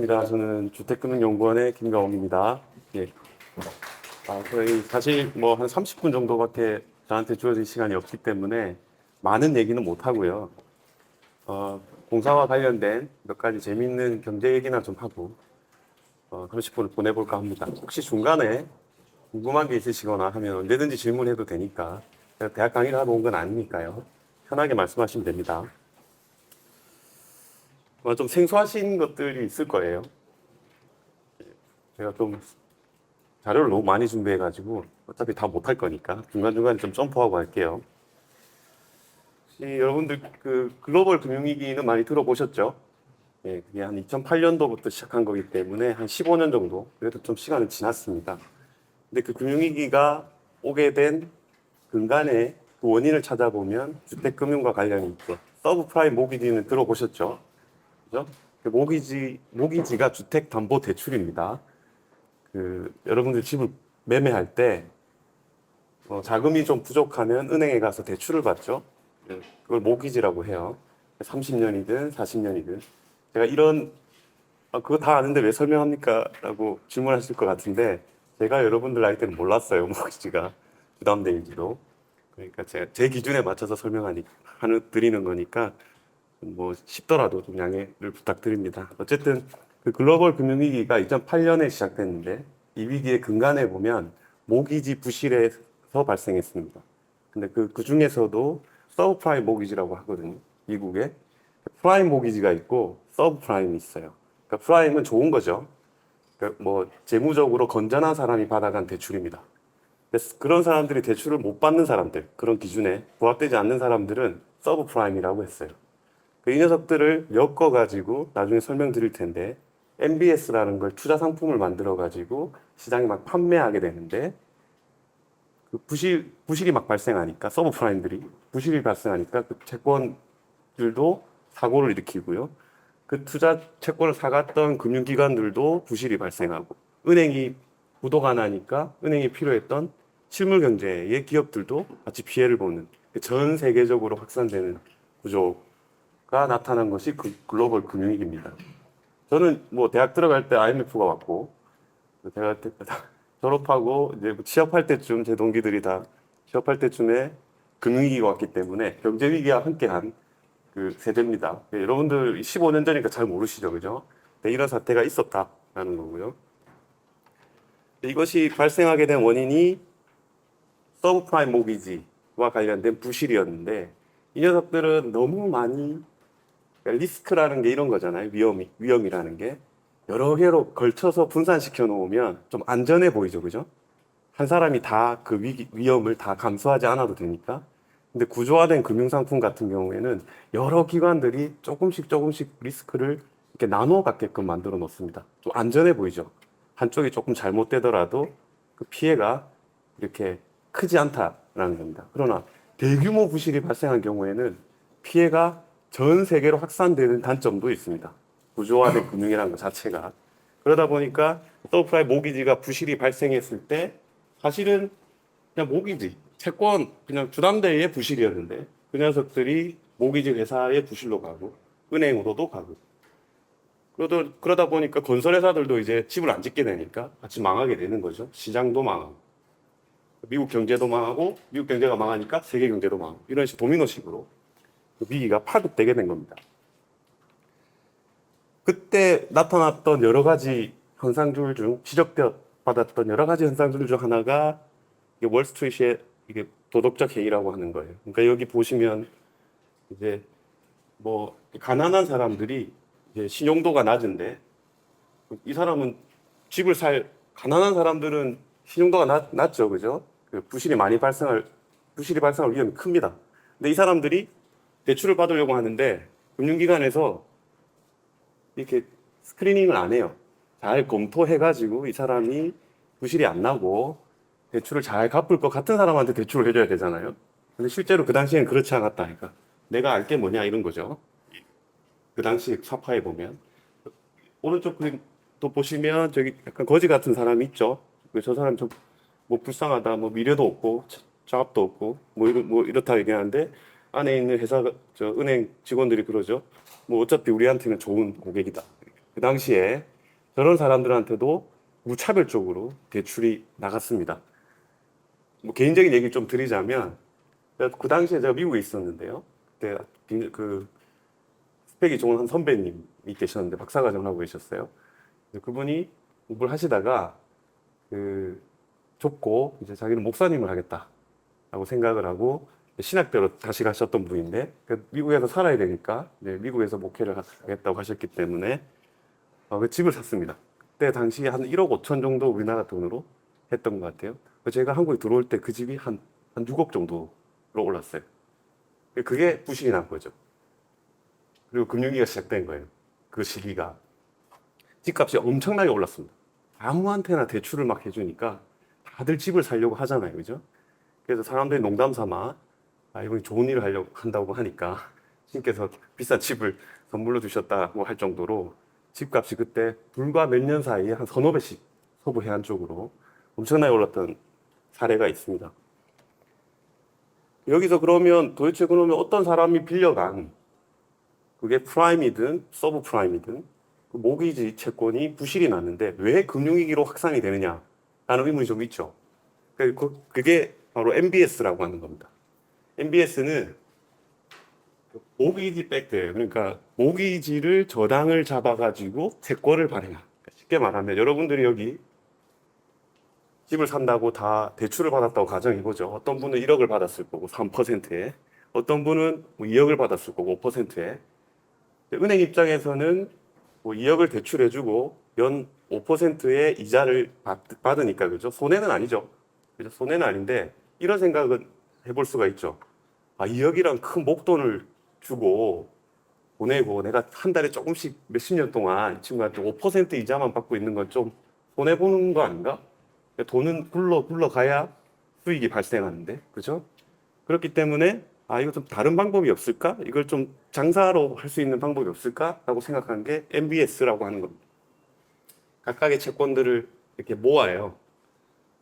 반갑습니다. 저는 주택금융연구원의 김가홍입니다. 예. 저희 사실 뭐 한 30분 정도밖에 저한테 주어진 시간이 없기 때문에 많은 얘기는 못 하고요. 공사와 관련된 몇 가지 재미있는 경제 얘기나 좀 하고 30분을 보내볼까 합니다. 혹시 중간에 궁금한 게 있으시거나 하면 언제든지 질문해도 되니까 제가 대학 강의를 하러 온 건 아니니까요. 편하게 말씀하시면 됩니다. 좀 생소하신 것들이 있을 거예요. 제가 좀 자료를 너무 많이 준비해가지고 어차피 다 못할 거니까 중간중간에 좀 점프하고 할게요. 혹시 여러분들 그 글로벌 금융위기는 많이 들어보셨죠? 예, 그게 한 2008년도부터 시작한 거기 때문에 한 15년 정도, 그래도 좀 시간은 지났습니다. 근데 그 금융위기가 오게 된 근간의 그 원인을 찾아보면 주택금융과 관련이 있죠. 서브프라임 모기지는 들어보셨죠? 그죠? 그 모기지가 주택담보대출입니다. 여러분들 집을 매매할 때 자금이 좀 부족하면 은행에 가서 대출을 받죠. 그걸 모기지라고 해요. 30년이든 40년이든. 제가 그거 다 아는데 왜 설명합니까? 라고 질문하실 것 같은데, 제가 여러분들 나이 때는 몰랐어요, 모기지가 부담되는지도. 그러니까 제 기준에 맞춰서 드리는 거니까, 뭐, 쉽더라도 좀 양해를 부탁드립니다. 어쨌든, 그 글로벌 금융위기가 2008년에 시작됐는데, 이 위기의 근간에 보면, 모기지 부실에서 발생했습니다. 근데 그 중에서도 서브프라임 모기지라고 하거든요. 미국에. 프라임 모기지가 있고, 서브프라임이 있어요. 그러니까 프라임은 좋은 거죠. 그러니까 뭐, 재무적으로 건전한 사람이 받아간 대출입니다. 그래서 그런 사람들이 대출을 못 받는 사람들, 그런 기준에 부합되지 않는 사람들은 서브프라임이라고 했어요. 이 녀석들을 엮어가지고 나중에 설명드릴 텐데, MBS라는 걸 투자 상품을 만들어가지고 시장에 막 판매하게 되는데, 부실이 막 발생하니까, 서브프라임들이 부실이 발생하니까 그 채권들도 사고를 일으키고요. 그 투자 채권을 사갔던 금융기관들도 부실이 발생하고, 은행이 부도가 나니까 은행이 필요했던 실물 경제의 기업들도 같이 피해를 보는 전 세계적으로 확산되는 구조가 나타난 것이 그 글로벌 금융위기입니다. 저는 뭐 대학 들어갈 때 IMF가 왔고, 제가 졸업하고 이제 취업할 때쯤 제 동기들이 다 취업할 때쯤에 금융위기가 왔기 때문에 경제위기와 함께한 그 세대입니다. 여러분들 15년 전이니까 잘 모르시죠, 그죠? 네, 이런 사태가 있었다라는 거고요. 이것이 발생하게 된 원인이 서브프라임 모기지와 관련된 부실이었는데, 이 녀석들은 너무 많이, 그러니까 리스크라는 게 이런 거잖아요. 위험이라는 게. 여러 개로 걸쳐서 분산시켜 놓으면 좀 안전해 보이죠, 그죠? 한 사람이 다 그 위험을 다 감수하지 않아도 되니까. 근데 구조화된 금융상품 같은 경우에는 여러 기관들이 조금씩 리스크를 이렇게 나눠 갖게끔 만들어 놓습니다. 좀 안전해 보이죠? 한쪽이 조금 잘못되더라도 그 피해가 이렇게 크지 않다라는 겁니다. 그러나 대규모 부실이 발생한 경우에는 피해가 전 세계로 확산되는 단점도 있습니다. 구조화된 금융이라는 것 자체가. 그러다 보니까 서브프라임 모기지가 부실이 발생했을 때 사실은 그냥 모기지, 채권 그냥 주담대의 부실이었는데 그 녀석들이 모기지 회사의 부실로 가고 은행으로도 가고 그러다 보니까 건설회사들도 이제 집을 안 짓게 되니까 같이 망하게 되는 거죠. 시장도 망하고 미국 경제도 망하고 미국 경제가 망하니까 세계 경제도 망하고 이런 식으로 도미노식으로 그 위기가 파급되게 된 겁니다. 그때 나타났던 여러 가지 현상들 중 지적되어 받았던 여러 가지 현상들 중 하나가 월스트리트의 이게 도덕적 해이라고 하는 거예요. 그러니까 여기 보시면 이제 뭐 가난한 사람들이 이제 신용도가 낮은데 이 사람은 가난한 사람들은 신용도가 낮죠, 그죠? 부실이 발생할 위험이 큽니다. 근데 이 사람들이 대출을 받으려고 하는데 금융기관에서 이렇게 스크리닝을 안 해요. 잘 검토해가지고 이 사람이 부실이 안 나고 대출을 잘 갚을 것 같은 사람한테 대출을 해줘야 되잖아요. 근데 실제로 그 당시에는 그렇지 않았다니까. 내가 알 게 뭐냐 이런 거죠. 그 당시 사파에 보면 오른쪽 그림도 보시면 저기 약간 거지 같은 사람이 있죠. 저 사람 좀 뭐 불쌍하다, 뭐 미래도 없고 자업도 없고 뭐 이렇다 얘기하는데 안에 있는 은행 직원들이 그러죠. 뭐 어차피 우리한테는 좋은 고객이다. 그 당시에 저런 사람들한테도 무차별적으로 대출이 나갔습니다. 뭐 개인적인 얘기 좀 드리자면 그 당시에 제가 미국에 있었는데요. 그때 그 스펙이 좋은 한 선배님이 계셨는데 박사과정을 하고 계셨어요. 그분이 공부를 하시다가 그 좁고 이제 자기는 목사님을 하겠다라고 생각을 하고 신학대로 다시 가셨던 분인데 미국에서 살아야 되니까 미국에서 목회를 하겠다고 하셨기 때문에 그 집을 샀습니다. 그때 당시 한 1억 5천 정도 우리나라 돈으로 했던 것 같아요. 제가 한국에 들어올 때 그 집이 한 6억 정도로 올랐어요. 그게 부실이 난 거죠. 그리고 금융위기가 시작된 거예요. 그 시기가. 집값이 엄청나게 올랐습니다. 아무한테나 대출을 막 해주니까 다들 집을 살려고 하잖아요. 그죠? 그래서 사람들이 농담 삼아 이분이 좋은 일을 하려고 한다고 하니까 신께서 비싼 집을 선물로 주셨다고 할 정도로 집값이 그때 불과 몇 년 사이에 한 서너 배씩 서부 해안 쪽으로 엄청나게 올랐던 사례가 있습니다. 여기서 그러면 도대체 그러면 어떤 사람이 빌려간 그게 프라임이든 서브 프라임이든 그 모기지 채권이 부실이 났는데 왜 금융위기로 확산이 되느냐라는 의문이 좀 있죠. 그게 바로 MBS라고 하는 겁니다. MBS는 모기지 백드예요. 그러니까 모기지를 저당을 잡아가지고 채권을 발행한. 쉽게 말하면 여러분들이 여기 집을 산다고 다 대출을 받았다고 가정해보죠. 어떤 분은 1억을 받았을 거고 3%에, 어떤 분은 뭐 2억을 받았을 거고 5%에. 은행 입장에서는 뭐 2억을 대출해주고 연 5%의 이자를 받으니까 그죠? 손해는 아니죠. 그죠? 손해는 아닌데 이런 생각은 해볼 수가 있죠. 2억이란 큰 목돈을 주고 보내고 내가 한 달에 조금씩 몇십 년 동안 이 친구한테 5% 이자만 받고 있는 건 좀 손해보는 거 아닌가? 돈은 굴러가야 수익이 발생하는데, 그죠? 그렇기 때문에, 이거 좀 다른 방법이 없을까? 이걸 좀 장사로 할 수 있는 방법이 없을까? 라고 생각한 게 MBS라고 하는 겁니다. 각각의 채권들을 이렇게 모아요.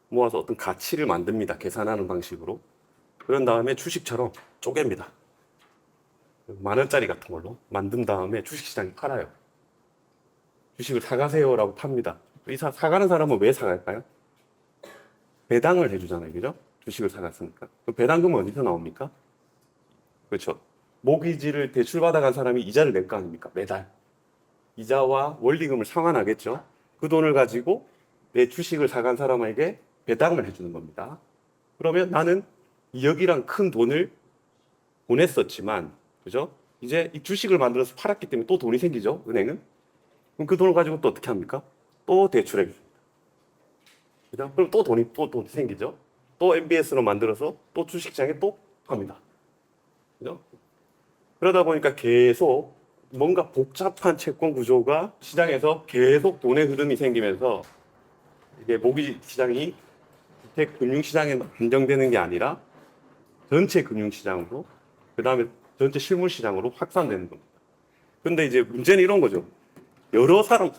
모아서 어떤 가치를 만듭니다. 계산하는 방식으로. 그런 다음에 주식처럼 쪼갭니다. 10,000원짜리 같은 걸로 만든 다음에 주식시장에 팔아요. 주식을 사가세요라고 팝니다. 사가는 사람은 왜 사갈까요? 배당을 해주잖아요. 그죠? 주식을 사갔으니까. 그럼 배당금은 어디서 나옵니까? 그렇죠. 모기지를 대출받아간 사람이 이자를 낼 거 아닙니까? 매달. 이자와 원리금을 상환하겠죠. 그 돈을 가지고 내 주식을 사간 사람에게 배당을 해주는 겁니다. 그러면 나는 2억이란 큰 돈을 보냈었지만, 그죠? 이제 이 주식을 만들어서 팔았기 때문에 또 돈이 생기죠. 은행은. 그럼 그 돈을 가지고 또 어떻게 합니까? 또 대출해 줍니다. 그죠? 그럼 또 돈이 생기죠. 또 MBS로 만들어서 또 주식시장에 또 갑니다. 그죠? 그러다 보니까 계속 뭔가 복잡한 채권 구조가 시장에서 계속 돈의 흐름이 생기면서 이게 모기 시장이 주택 금융 시장에 한정되는 게 아니라 전체 금융 시장으로 그다음에 전체 실물 시장으로 확산되는 겁니다. 근데 이제 문제는 이런 거죠. 여러 사람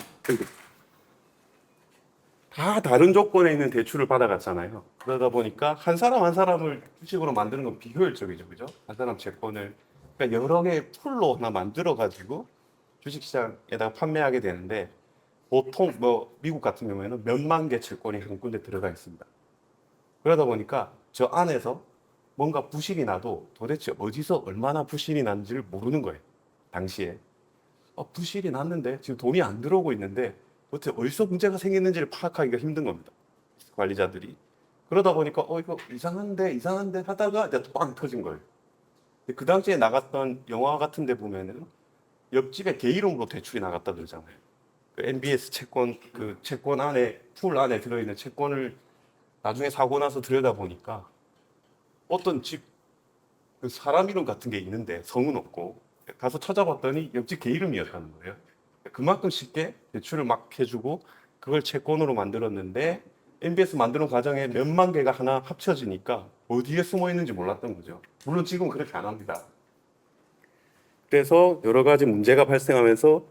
다 다른 조건에 있는 대출을 받아갔잖아요. 그러다 보니까 한 사람 한 사람을 주식으로 만드는 건 비효율적이죠, 그죠? 한 사람 채권을 그러니까 여러 개의 풀로 하나 만들어 가지고 주식시장에다가 판매하게 되는데 보통 뭐 미국 같은 경우에는 몇만 개 채권이 한 군데 들어가 있습니다. 그러다 보니까 저 안에서 뭔가 부실이 나도 도대체 어디서 얼마나 부실이 난지를 모르는 거예요. 당시에 부실이 났는데 지금 돈이 안 들어오고 있는데 도대체 어디서 문제가 생겼는지를 파악하기가 힘든 겁니다. 관리자들이. 그러다 보니까 이거 이상한데 하다가 이제 빵 터진 거예요. 그 당시에 나갔던 영화 같은 데 보면은 옆집에 개 이름으로 대출이 나갔다 그러잖아요. 그 MBS 채권, 그 채권 안에, 풀 안에 들어있는 채권을 나중에 사고 나서 들여다보니까 어떤 집, 그 사람 이름 같은 게 있는데 성은 없고 가서 찾아봤더니 옆집 개 이름이었다는 거예요. 그만큼 쉽게 대출을 막 해주고 그걸 채권으로 만들었는데 MBS 만드는 과정에 몇만 개가 하나 합쳐지니까 어디에 숨어 있는지 몰랐던 거죠. 물론 지금은 그렇게 안 합니다. 그래서 여러 가지 문제가 발생하면서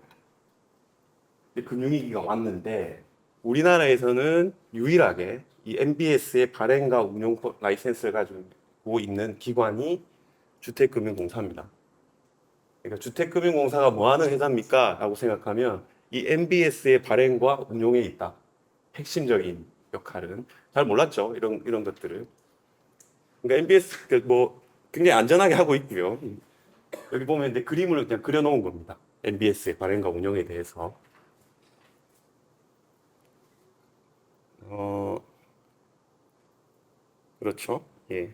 금융위기가 왔는데 우리나라에서는 유일하게 이 MBS의 발행과 운용 라이센스를 가지고 있는 기관이 주택금융공사입니다. 그러니까 주택금융공사가 뭐 하는 회사입니까? 라고 생각하면 이 MBS의 발행과 운용에 있다. 핵심적인 역할은 잘 몰랐죠. 이런 것들을. 그러니까 MBS 뭐 굉장히 안전하게 하고 있고요. 여기 보면 이제 그림을 그냥 그려놓은 겁니다. MBS의 발행과 운영에 대해서. 그렇죠. 예.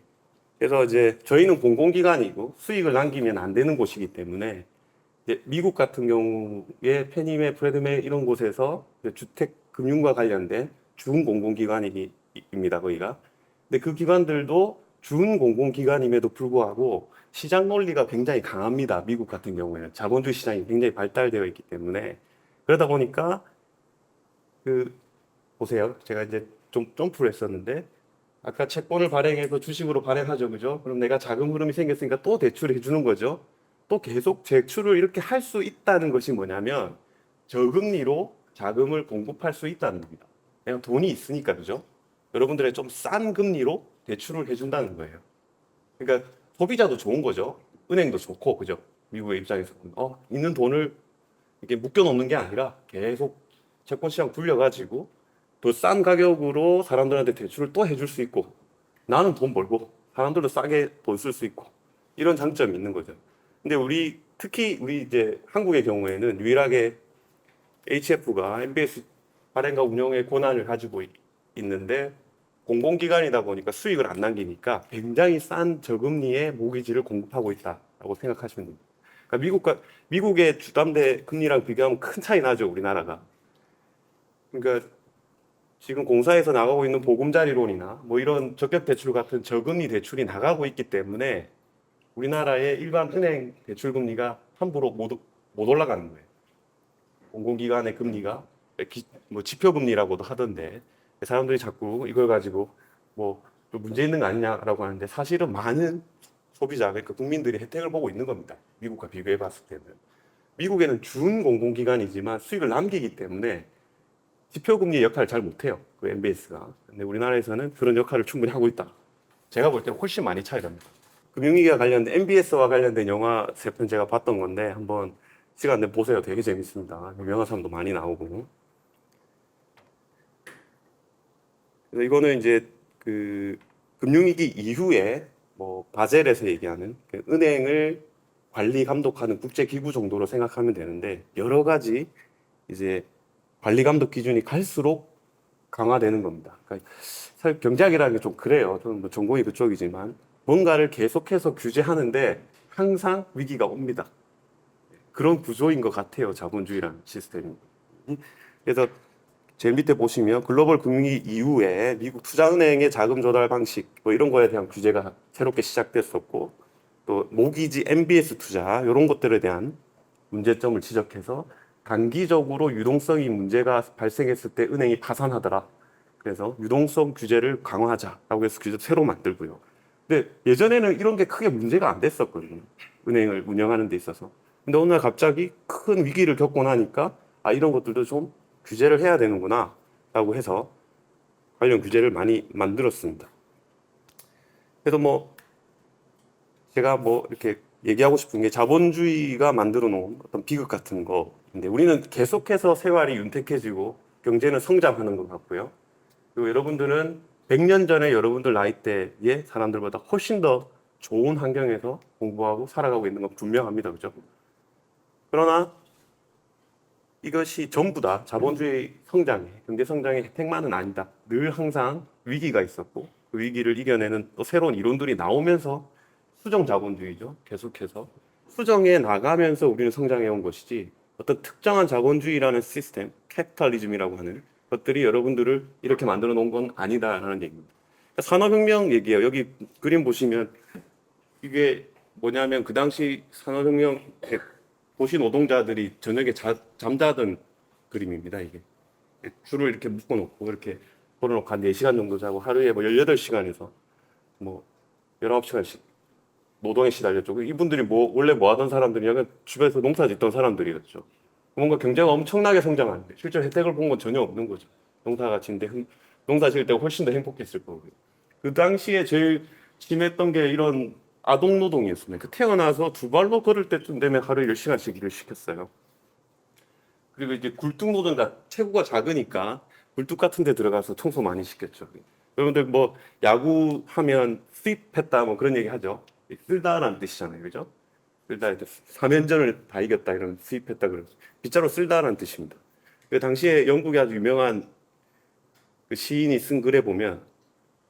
그래서 이제 저희는 공공기관이고 수익을 남기면 안 되는 곳이기 때문에 이제 미국 같은 경우에 페니메, 프레드메 이런 곳에서 주택 금융과 관련된 준공공기관입니다, 거기가. 근데 그 기관들도 준공공기관임에도 불구하고 시장 논리가 굉장히 강합니다. 미국 같은 경우에는 자본주의 시장이 굉장히 발달되어 있기 때문에 그러다 보니까 그 보세요. 제가 이제 좀 점프를 했었는데 아까 채권을 발행해서 주식으로 발행하죠, 그죠? 그럼 내가 자금 흐름이 생겼으니까 또 대출해 주는 거죠. 또 계속 제출을 이렇게 할 수 있다는 것이 뭐냐면 저금리로 자금을 공급할 수 있다는 겁니다. 그냥 돈이 있으니까, 그죠? 여러분들의 좀 싼 금리로 대출을 해준다는 거예요. 그러니까 소비자도 좋은 거죠. 은행도 좋고, 그죠? 미국의 입장에서 보면 있는 돈을 이렇게 묶여놓는 게 아니라 계속 채권 시장 굴려가지고 더 싼 가격으로 사람들한테 대출을 또 해줄 수 있고 나는 돈 벌고 사람들도 싸게 돈 쓸 수 있고 이런 장점이 있는 거죠. 근데 특히 우리 이제 한국의 경우에는 유일하게 HF가 MBS 발행과 운영의 권한을 가지고 있는데 공공기관이다 보니까 수익을 안 남기니까 굉장히 싼 저금리의 모기지를 공급하고 있다라고 생각하시면 됩니다. 그러니까 미국의 주담대 금리랑 비교하면 큰 차이 나죠, 우리나라가. 그러니까 지금 공사에서 나가고 있는 보금자리론이나 뭐 이런 적격 대출 같은 저금리 대출이 나가고 있기 때문에 우리나라의 일반 은행 대출 금리가 함부로 못 올라가는 거예요. 공공기관의 금리가 뭐 지표 금리라고도 하던데 사람들이 자꾸 이걸 가지고 뭐 문제 있는 거 아니냐라고 하는데 사실은 많은 소비자, 그러니까 국민들이 혜택을 보고 있는 겁니다. 미국과 비교해 봤을 때는. 미국에는 준 공공기관이지만 수익을 남기기 때문에 지표금리의 역할을 잘 못해요. 그 MBS가. 근데 우리나라에서는 그런 역할을 충분히 하고 있다. 제가 볼 때는 훨씬 많이 차이 납니다. 금융위기와 관련된 MBS와 관련된 영화 3편 제가 봤던 건데 한번 시간 내면 보세요. 되게 재밌습니다. 유명한 사람도 많이 나오고. 그래서 이거는 이제 그 금융위기 이후에 뭐 바젤에서 얘기하는 그 은행을 관리 감독하는 국제기구 정도로 생각하면 되는데 여러 가지 이제 관리 감독 기준이 갈수록 강화되는 겁니다. 그러니까 사실 경제학이라는 게 좀 그래요. 저는 뭐 전공이 그쪽이지만 뭔가를 계속해서 규제하는데 항상 위기가 옵니다. 그런 구조인 것 같아요. 자본주의라는 시스템이. 그래서 제일 밑에 보시면 글로벌 금융위기 이후에 미국 투자은행의 자금 조달 방식 뭐 이런 거에 대한 규제가 새롭게 시작됐었고 또 모기지 MBS 투자 이런 것들에 대한 문제점을 지적해서 단기적으로 유동성이 문제가 발생했을 때 은행이 파산하더라. 그래서 유동성 규제를 강화하자라고 해서 규제 새로 만들고요. 근데 예전에는 이런 게 크게 문제가 안 됐었거든요. 은행을 운영하는 데 있어서. 근데 어느 날 갑자기 큰 위기를 겪고 나니까 이런 것들도 좀 규제를 해야 되는구나 라고 해서 관련 규제를 많이 만들었습니다. 그래서 뭐 제가 뭐 이렇게 얘기하고 싶은 게 자본주의가 만들어 놓은 어떤 비극 같은 거인데 우리는 계속해서 생활이 윤택해지고 경제는 성장하는 것 같고요. 그리고 여러분들은 100년 전에 여러분들 나이대의 사람들보다 훨씬 더 좋은 환경에서 공부하고 살아가고 있는 건 분명합니다. 그죠? 그러나 이것이 전부 다 자본주의 성장의, 경제 성장의 혜택만은 아니다. 늘 항상 위기가 있었고 그 위기를 이겨내는 또 새로운 이론들이 나오면서 수정 자본주의죠. 계속해서 수정해 나가면서 우리는 성장해 온 것이지 어떤 특정한 자본주의라는 시스템, 캐피탈리즘이라고 하는 것들이 여러분들을 이렇게 만들어 놓은 건 아니다라는 얘기입니다. 산업혁명 얘기예요. 여기 그림 보시면 이게 뭐냐면 그 당시 산업혁명 도시 노동자들이 저녁에 잠자던 그림입니다. 이게 줄을 이렇게 묶어놓고 이렇게 걸어놓고 한 4시간 정도 자고 하루에 뭐 18시간에서 뭐 19시간씩 노동에 시달렸죠. 이분들이 원래 뭐 하던 사람들이냐면 주변에서 농사 짓던 사람들이었죠. 뭔가 경제가 엄청나게 성장하는데 실제로 혜택을 본 건 전혀 없는 거죠. 농사가 짓는데 농사 지을 때가 훨씬 더 행복했을 거고요. 그 당시에 제일 심했던 게 이런 아동 노동이었습니다. 태어나서 2발로 걸을 때쯤 되면 하루에 10시간씩 일을 시켰어요. 그리고 이제 굴뚝노동자 체구가 작으니까 굴뚝 같은 데 들어가서 청소 많이 시켰죠. 여러분들 뭐 야구 하면 스윕했다 뭐 그런 얘기 하죠. 쓸다라는 뜻이잖아요. 그죠? 쓸다 이제 3연전을 다 이겼다 이런 스윕했다 그러죠. 빗자루 쓸다라는 뜻입니다. 그 당시에 영국의 아주 유명한 그 시인이 쓴 글에 보면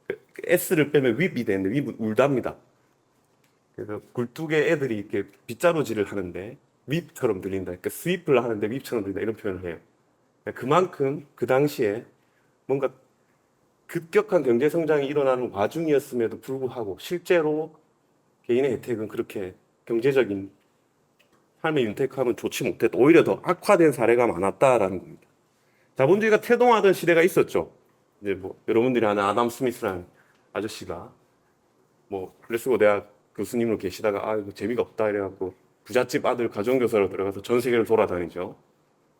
그 S를 빼면 윗이 되는데 윗은 울답니다. 그래서 굴뚝에 애들이 이렇게 빗자루질을 하는데 윗처럼 들린다. 그러니까 스윕을 하는데 윗처럼 들린다 이런 표현을 해요. 그만큼 그 당시에 뭔가 급격한 경제 성장이 일어나는 와중이었음에도 불구하고 실제로 개인의 혜택은 그렇게 경제적인 삶의 윤택함은 좋지 못했다. 오히려 더 악화된 사례가 많았다라는 겁니다. 자본주의가 태동하던 시대가 있었죠. 이제 뭐 여러분들이 아는 아담 스미스라는 아저씨가 뭐 그레스고 대학 교수님으로 계시다가 아 이거 재미가 없다 이래갖고 부잣집 아들 가정교사로 들어가서 전 세계를 돌아다니죠.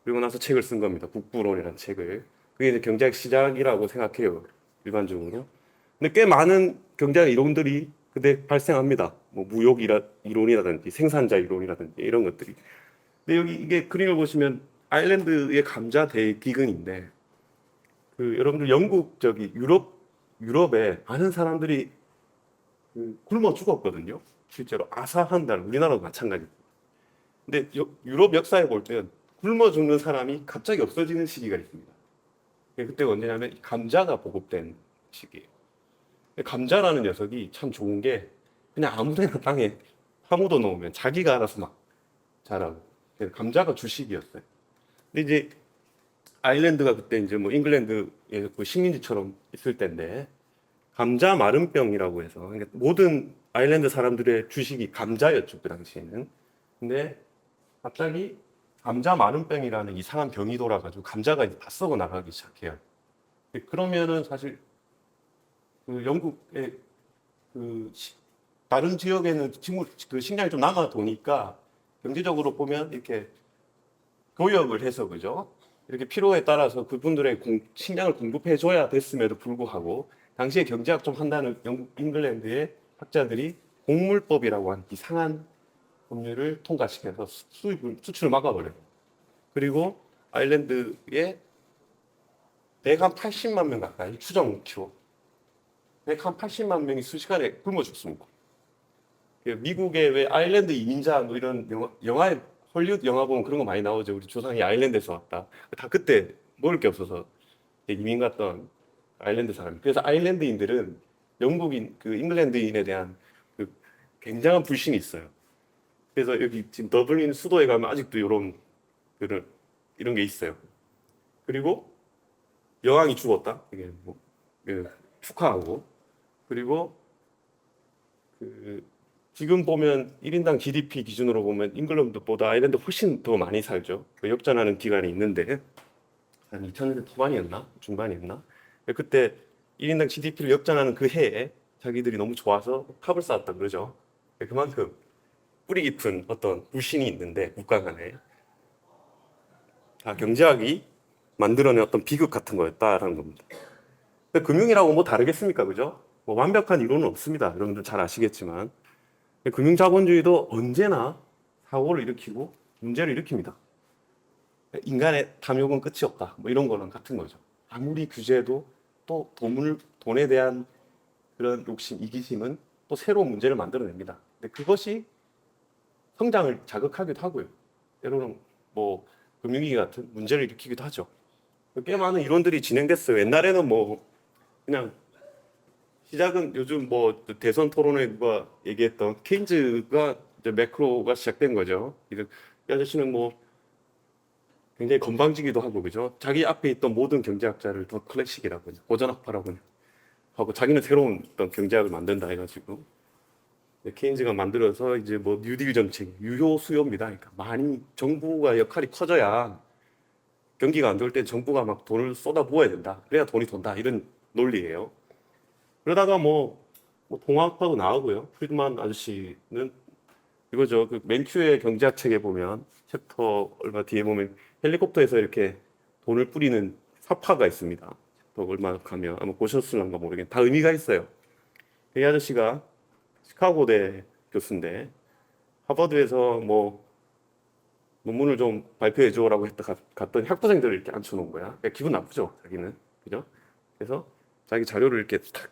그리고 나서 책을 쓴 겁니다. 국부론이라는 책을. 그게 이제 경제학 시작이라고 생각해요. 일반적으로. 근데 꽤 많은 경제학 이론들이 그때 발생합니다. 뭐 무역 이론이라든지 생산자 이론이라든지 이런 것들이. 근데 여기 이게 그림을 보시면 아일랜드의 감자 대기근인데 그 여러분들 영국 저기 유럽에 많은 사람들이 굶어 죽었거든요. 실제로 아사한다는 우리나라도 마찬가지입니다. 근데 유럽 역사에 볼 때는 굶어 죽는 사람이 갑자기 없어지는 시기가 있습니다. 그때가 언제냐면 감자가 보급된 시기예요. 감자라는 녀석이 참 좋은 게 그냥 아무데나 땅에 파묻어 놓으면 자기가 알아서 막 자라고. 그래서 감자가 주식이었어요. 근데 이제 아일랜드가 그때 이제 뭐 잉글랜드의 그 식민지처럼 있을 때인데 감자 마름병이라고 해서 그러니까 모든 아일랜드 사람들의 주식이 감자였죠 그 당시에는. 근데 갑자기 감자 마름병이라는 이상한 병이 돌아가지고 감자가 이제 다 썩어 나가기 시작해요. 그러면은 사실 그 영국의 그 다른 지역에는 식물 그 식량이 좀 남아 도니까 경제적으로 보면 이렇게 교역을 해서 그죠? 이렇게 필요에 따라서 그분들의 식량을 공급해 줘야 됐음에도 불구하고 당시에 경제학 좀 한다는 영국 잉글랜드의 학자들이 곡물법이라고 하는 이상한 법률을 통과시켜서 수출을 막아버려요. 그리고 아일랜드에 180만 명 가까이 추정치로 180만 명이 순식간에 굶어 죽습니다. 미국의 왜 아일랜드 이민자 뭐 이런 영화에 헐리우드 영화 보면 그런 거 많이 나오죠. 우리 조상이 아일랜드에서 왔다. 다 그때 먹을 게 없어서 이민 갔던 아일랜드 사람. 그래서 아일랜드인들은 영국인 그 잉글랜드인에 대한 그 굉장한 불신이 있어요. 그래서 여기 지금 더블린 수도에 가면 아직도 이런 게 있어요. 그리고 여왕이 죽었다. 이게 뭐 축하하고 그리고 그 지금 보면 1인당 GDP 기준으로 보면 잉글랜드보다 아일랜드 훨씬 더 많이 살죠. 그 역전하는 기간이 있는데 한 2000년대 초반이었나? 중반이었나? 그때 1인당 GDP를 역전하는 그 해에 자기들이 너무 좋아서 탑을 쌓았다 그러죠. 그만큼 뿌리 깊은 어떤 불신이 있는데 국가 간에 경제학이 만들어낸 어떤 비극 같은 거였다라는 겁니다. 금융이라고 뭐 다르겠습니까? 그죠? 뭐 완벽한 이론은 없습니다. 여러분들 잘 아시겠지만 금융자본주의도 언제나 사고를 일으키고 문제를 일으킵니다. 인간의 탐욕은 끝이 없다. 뭐 이런 거랑 같은 거죠. 아무리 규제해도 또 돈에 대한 그런 욕심, 이기심은 또 새로운 문제를 만들어냅니다. 근데 그것이 성장을 자극하기도 하고요. 때로는 뭐 금융위기 같은 문제를 일으키기도 하죠. 꽤 많은 이론들이 진행됐어요. 옛날에는 뭐 그냥 시작은 요즘 뭐 대선 토론회 누가 얘기했던 케인즈가 이제 매크로가 시작된 거죠. 이 아저씨는 뭐 굉장히 건방지기도 하고 그죠. 자기 앞에 있던 모든 경제학자를 더 클래식이라고 고전학파라고 하고 자기는 새로운 어떤 경제학을 만든다 해가지고 케인즈가 만들어서 이제 뭐 뉴딜 정책, 유효 수요입니다. 그러니까 많이 정부가 역할이 커져야 경기가 안 좋을 때 정부가 막 돈을 쏟아 부어야 된다. 그래야 돈이 돈다. 이런 논리예요. 그러다가 뭐 통합하고 나오고요. 프리드만 아저씨는 이거죠. 그 맨큐의 경제학 책에 보면 챕터 얼마 뒤에 보면 헬리콥터에서 이렇게 돈을 뿌리는 사파가 있습니다. 또 얼마 가면 아마 보셨을런가 모르겠는데 다 의미가 있어요. 이 아저씨가 시카고대 교수인데 하버드에서 뭐 논문을 좀 발표해 줘라고 했다 갔더니 학부생들을 이렇게 앉혀놓은 거야. 그러니까 기분 나쁘죠, 자기는. 그죠? 그래서 자기 자료를 이렇게 탁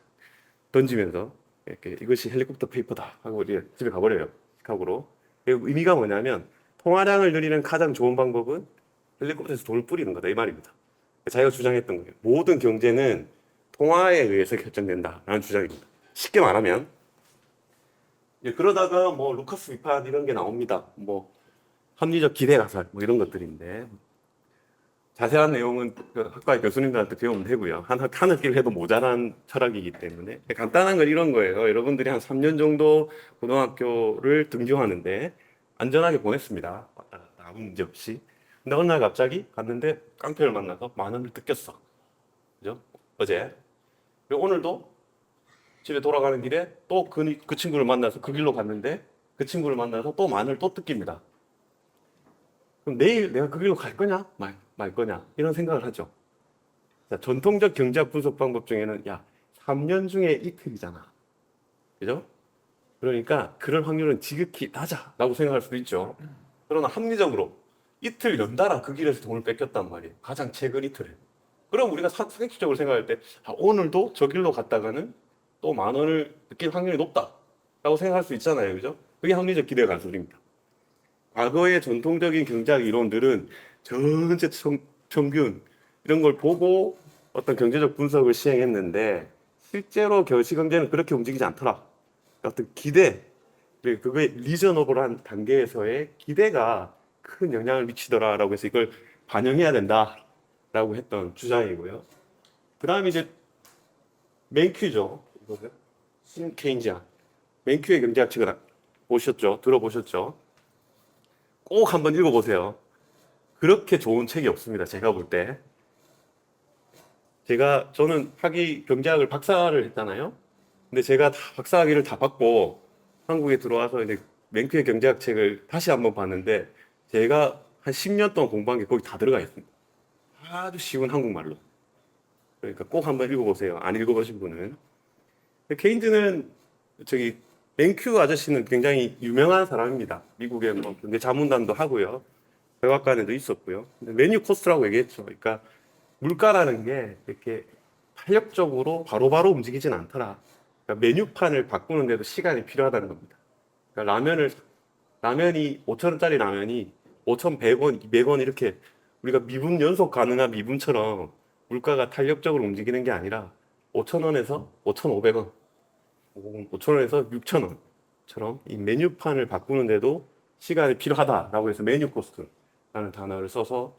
던지면서 이렇게 이것이 헬리콥터 페이퍼다 하고 이제 집에 가버려요. 시카고로. 그 의미가 뭐냐면 통화량을 늘리는 가장 좋은 방법은 헬리콥터에서 돈을 뿌리는 거다 이 말입니다. 자기가 주장했던 거예요. 모든 경제는 통화에 의해서 결정된다라는 주장입니다. 쉽게 말하면 그러다가 뭐 루카스 비판 이런 게 나옵니다. 뭐 합리적 기대 가설 뭐 이런 것들인데 자세한 내용은 그 학과의 교수님들한테 배우면 되고요. 한 학기를 해도 모자란 철학이기 때문에 간단한 건 이런 거예요. 여러분들이 한 3년 정도 고등학교를 등교하는데 안전하게 보냈습니다. 왔다 갔다 아무 문제 없이. 근데 어느 날 갑자기 갔는데 깡패를 만나서 만 원을 뜯겼어. 그죠? 어제. 그리고 오늘도 집에 돌아가는 길에 또 그 친구를 만나서 그 길로 갔는데 그 친구를 만나서 또 만 원을 또 뜯깁니다. 그럼 내일 내가 그 길로 갈 거냐? 말 거냐? 이런 생각을 하죠. 자, 전통적 경제학 분석 방법 중에는 3년 중에 이틀이잖아. 그죠? 그러니까 그럴 확률은 지극히 낮아라고 생각할 수도 있죠. 그러나 합리적으로 이틀 연달아 그 길에서 돈을 뺏겼단 말이에요. 가장 최근 이틀에. 그럼 우리가 상식적으로 생각할 때 오늘도 저 길로 갔다가는 또 만 원을 느낄 확률이 높다라고 생각할 수 있잖아요. 그죠? 그게 합리적 기대 가설입니다. 과거의 전통적인 경제학 이론들은 전체 평균 이런 걸 보고 어떤 경제적 분석을 시행했는데 실제로 시경제는 그렇게 움직이지 않더라. 어떤 기대, 그거의 리저너블한 단계에서의 기대가 큰 영향을 미치더라라고 해서 이걸 반영해야 된다라고 했던 주장이고요. 그 다음에 이제 맨큐죠. 신케인지안. 맨큐의 경제학 책을 보셨죠? 들어보셨죠? 꼭 한번 읽어보세요. 그렇게 좋은 책이 없습니다. 제가 볼 때. 저는 경제학을 박사를 했잖아요. 근데 제가 박사학위를 다 받고 한국에 들어와서 이제 맨큐의 경제학 책을 다시 한번 봤는데 제가 한 10년 동안 공부한 게 거기 다 들어가 있습니다. 아주 쉬운 한국말로. 그러니까 꼭 한번 읽어보세요. 안 읽어보신 분은. 케인즈는 맨큐 아저씨는 굉장히 유명한 사람입니다. 미국의 뭐 경제 자문단도 하고요. 백악관에도 있었고요. 근데 메뉴 코스트라고 얘기했죠. 그러니까 물가라는 게 이렇게 탄력적으로 바로바로 움직이진 않더라. 그러니까 메뉴판을 바꾸는데도 시간이 필요하다는 겁니다. 그러니까 라면이 5,000원짜리 라면이 5,100원, 200원 이렇게 우리가 미분 연속 가능한 미분처럼 물가가 탄력적으로 움직이는 게 아니라 5,000원에서 5,500원, 5,000원에서 6,000원처럼 이 메뉴판을 바꾸는데도 시간이 필요하다라고 해서 메뉴 코스트라는 단어를 써서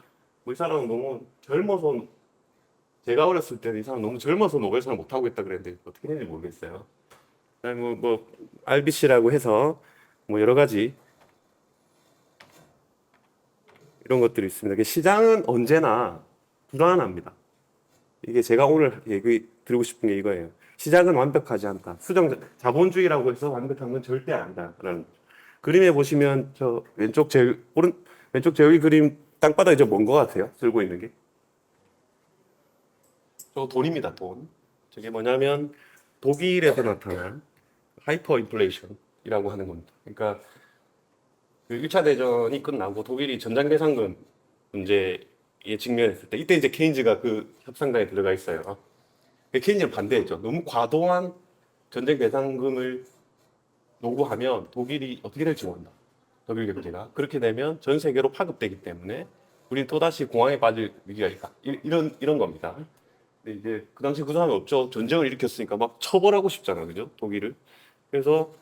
이 사람은 너무 젊어서 제가 어렸을 때는 이 사람 너무 젊어서 노벨상을 못 하고 있다 그랬는데 어떻게 되는지 모르겠어요. 그다음에 뭐 RBC라고 해서 뭐 여러 가지 이런 것들이 있습니다. 시장은 언제나 불안합니다. 이게 제가 오늘 얘기 드리고 싶은 게 이거예요. 시장은 완벽하지 않다. 자본주의라고 해서 완벽한 건 절대 아니다라는. 그림에 보시면 왼쪽 제일 그림 땅바닥이 먼것 같아요. 들고 있는 게. 저거 돈입니다. 돈. 저게 뭐냐면 독일에서 나타난 하이퍼 인플레이션이라고 하는 겁니다. 그러니까 그 1차 대전이 끝나고 독일이 전장 배상금 문제에 직면했을 때 이때 이제 케인즈가 그 협상단에 들어가 있어요. 케인즈는 반대했죠. 너무 과도한 전쟁 배상금을 요구하면 독일이 어떻게 될지 모른다. 독일 경제가. 그렇게 되면 전 세계로 파급되기 때문에 우리는 또다시 공황에 빠질 위기가 있다. 이런 겁니다. 근데 이제 그 당시 그 사람이 없죠. 전쟁을 일으켰으니까 막 처벌하고 싶잖아. 그죠? 독일을. 그래서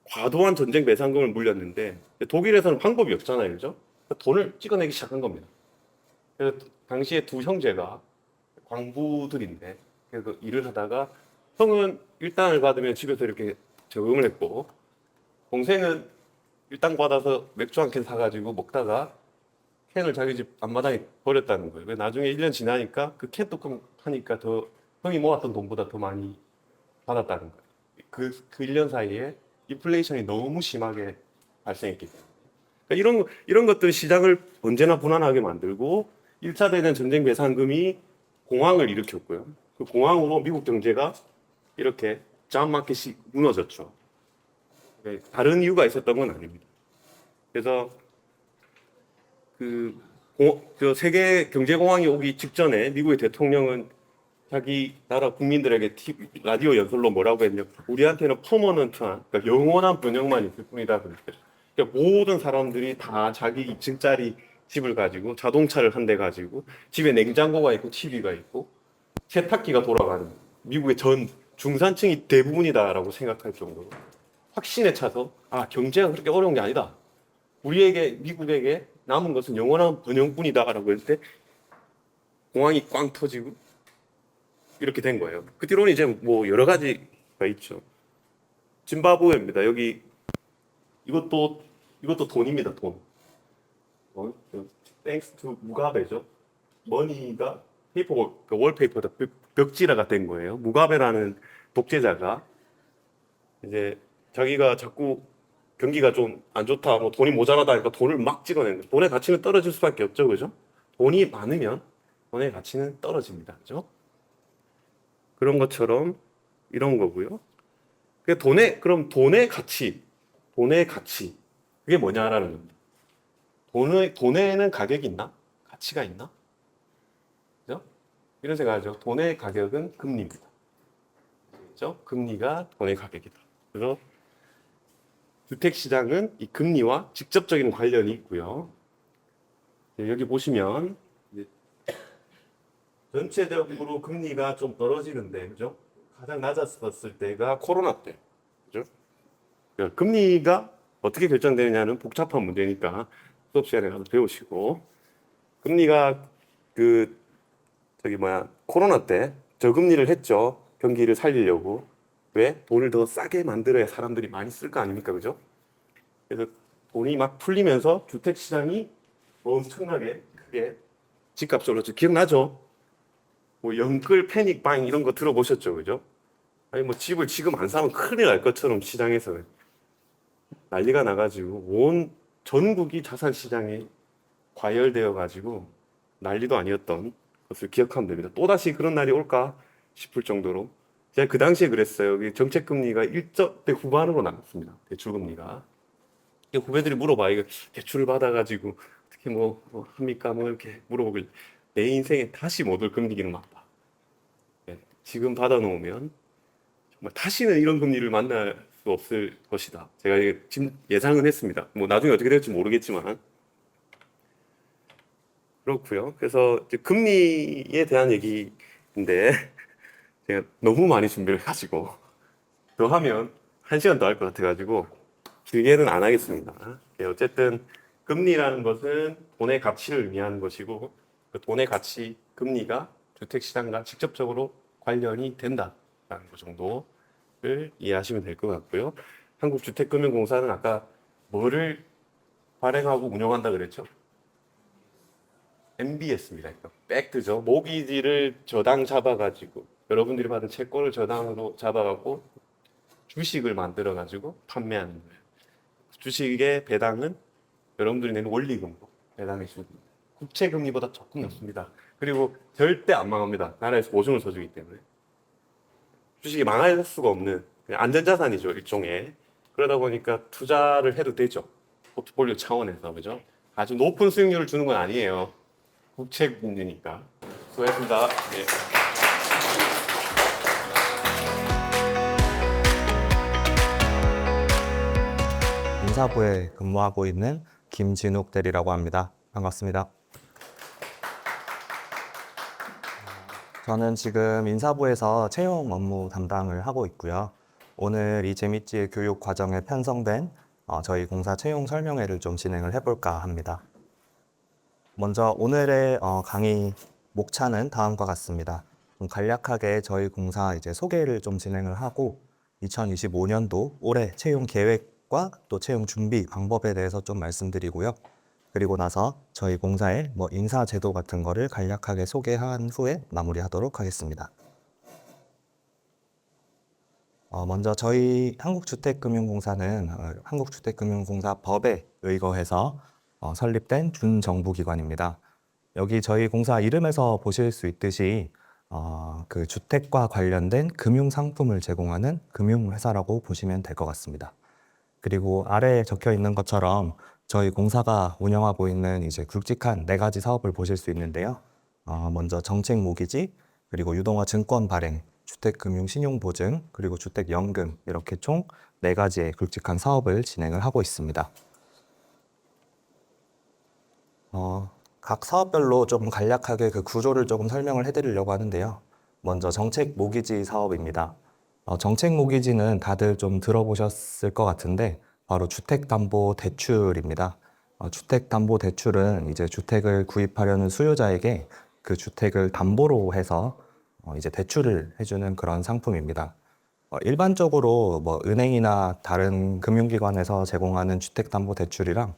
과도한 전쟁 배상금을 물렸는데 독일에서는 방법이 없잖아요. 그죠? 돈을 찍어내기 시작한 겁니다. 그래서 당시에 두 형제가 광부들인데 그래서 일을 하다가 형은 일당을 받으면 집에서 이렇게 저금을 했고 동생은 일당 받아서 맥주 한 캔 사가지고 먹다가 캔을 자기 집 앞마당에 버렸다는 거예요. 나중에 1년 지나니까 그 캔 뚜껑 하니까 형이 모았던 돈보다 더 많이 받았다는 거예요. 그 1년 사이에 인플레이션이 너무 심하게 발생했기 때문에. 그러니까 이런 것들 시장을 언제나 불안하게 만들고 1차 대전 전쟁 배상금이 공황을 일으켰고요. 그 공황으로 미국 경제가 이렇게 자원마켓이 무너졌죠. 다른 이유가 있었던 건 아닙니다. 그래서 저 세계 경제공황이 오기 직전에 미국의 대통령은 자기 나라 국민들에게 라디오 연설로 뭐라고 했냐? 우리한테는 퍼머넌트한, 그러니까 영원한 번영만 있을 뿐이다 그랬어요. 그러니까 모든 사람들이 다 자기 2층짜리 집을 가지고 자동차를 한 대 가지고 집에 냉장고가 있고 TV가 있고 세탁기가 돌아가는 미국의 전 중산층이 대부분이다라고 생각할 정도로 확신에 차서 경제가 그렇게 어려운 게 아니다. 우리에게 미국에게 남은 것은 영원한 번영뿐이다라고 했을 때 공항이 꽝 터지고 이렇게 된 거예요. 그 뒤로는 이제 뭐 여러 가지가 있죠. 짐바브웨입니다. 여기 이것도 돈입니다. 돈. 땡스 투 무가베죠. 머니가 페이퍼 그 월페이퍼다 벽지라가 된 거예요. 무가베라는 독재자가 이제 자기가 자꾸 경기가 좀 안 좋다, 뭐 돈이 모자라다 하니까 돈을 막 찍어낸 거예요. 돈의 가치는 떨어질 수밖에 없죠, 그죠? 돈이 많으면 돈의 가치는 떨어집니다, 그죠? 그런 것처럼 이런 거고요. 그럼 돈의 가치 그게 뭐냐라는 겁니다. 돈에는 가격이 있나? 가치가 있나? 그죠? 이런 생각하죠. 돈의 가격은 금리입니다. 그죠? 금리가 돈의 가격이다. 그래서 주택시장은 이 금리와 직접적인 관련이 있고요. 여기 보시면 전체적으로 금리가 좀 떨어지는데, 그죠? 가장 낮았을 때가 코로나 때, 그죠? 금리가 어떻게 결정되느냐는 복잡한 문제니까 수업 시간에 가서 배우시고, 금리가 코로나 때 저금리를 했죠. 경기를 살리려고. 왜? 돈을 더 싸게 만들어야 사람들이 많이 쓸 거 아닙니까? 그죠? 그래서 돈이 막 풀리면서 주택 시장이 엄청나게 크게 집값 올랐죠. 기억나죠? 뭐 영끌 패닉 바잉 이런 거 들어보셨죠? 그죠? 아니 뭐 집을 지금 안 사면 큰일 날 것처럼 시장에서 난리가 나가지고 온 전국이 자산 시장에 과열되어 가지고 난리도 아니었던 것을 기억하면 됩니다. 또다시 그런 날이 올까 싶을 정도로 제가 그 당시에 그랬어요. 정책 금리가 1대 후반으로 나갔습니다. 대출 금리가. 후배들이 물어봐. 이거 대출을 받아가지고 어떻게 뭐 합니까? 뭐 이렇게 물어보길 내 인생에 다시 못 올 금리기는 맞다. 지금 받아놓으면 정말 다시는 이런 금리를 만날 수 없을 것이다. 제가 지금 예상은 했습니다. 뭐 나중에 어떻게 될지 모르겠지만 그렇고요. 그래서 이제 금리에 대한 얘기인데 제가 너무 많이 준비를 해가지고 더 하면 1시간 더 할 것 같아가지고 길게는 안 하겠습니다. 어쨌든 금리라는 것은 돈의 가치를 의미하는 것이고 그 돈의 가치, 금리가 주택시장과 직접적으로 관련이 된다라는 것 정도를 이해하시면 될 것 같고요. 한국주택금융공사는 아까 뭐를 발행하고 운영한다 그랬죠? MBS입니다. 그러니까 팩트죠. 모기지를 저당 잡아가지고 여러분들이 받은 채권을 저당으로 잡아갖고 주식을 만들어가지고 판매하는 거예요. 주식의 배당은 여러분들이 내는 원리금으로 배당해 줍니다. 국채금리보다 조금 높습니다. 그리고 절대 안 망합니다. 나라에서 보증을 서주기 때문에. 주식이 망할 수가 없는 안전자산이죠, 일종의. 그러다 보니까 투자를 해도 되죠. 포트폴리오 차원에서, 그죠? 아주 높은 수익률을 주는 건 아니에요. 국채금리니까. 수고하셨습니다. 네. 인사부에 근무하고 있는 김진욱 대리라고 합니다. 반갑습니다. 저는 지금 인사부에서 채용 업무 담당을 하고 있고요. 오늘 이 재밌지 교육 과정에 편성된 저희 공사 채용 설명회를 좀 진행을 해볼까 합니다. 먼저 오늘의 강의 목차는 다음과 같습니다. 좀 간략하게 저희 공사 소개를 좀 진행을 하고 2025년도 올해 채용 계획과 또 채용 준비 방법에 대해서 좀 말씀드리고요. 그리고 나서 저희 공사의 인사 제도 같은 거를 간략하게 소개한 후에 마무리하도록 하겠습니다. 먼저 저희 한국주택금융공사는 한국주택금융공사 법에 의거해서 설립된 준정부기관입니다. 여기 저희 공사 이름에서 보실 수 있듯이 그 주택과 관련된 금융상품을 제공하는 금융회사라고 보시면 될 것 같습니다. 그리고 아래에 적혀 있는 것처럼 저희 공사가 운영하고 있는 이제 굵직한 네 가지 사업을 보실 수 있는데요. 먼저 정책 모기지, 그리고 유동화 증권 발행, 주택금융신용보증, 그리고 주택연금 이렇게 총 네 가지의 굵직한 사업을 진행을 하고 있습니다. 각 사업별로 조금 간략하게 그 구조를 조금 설명을 해드리려고 하는데요. 먼저 정책 모기지 사업입니다. 정책 모기지는 다들 좀 들어보셨을 것 같은데 바로 주택담보대출입니다. 주택담보대출은 이제 주택을 구입하려는 수요자에게 그 주택을 담보로 해서 이제 대출을 해주는 그런 상품입니다. 일반적으로 뭐 은행이나 다른 금융기관에서 제공하는 주택담보대출이랑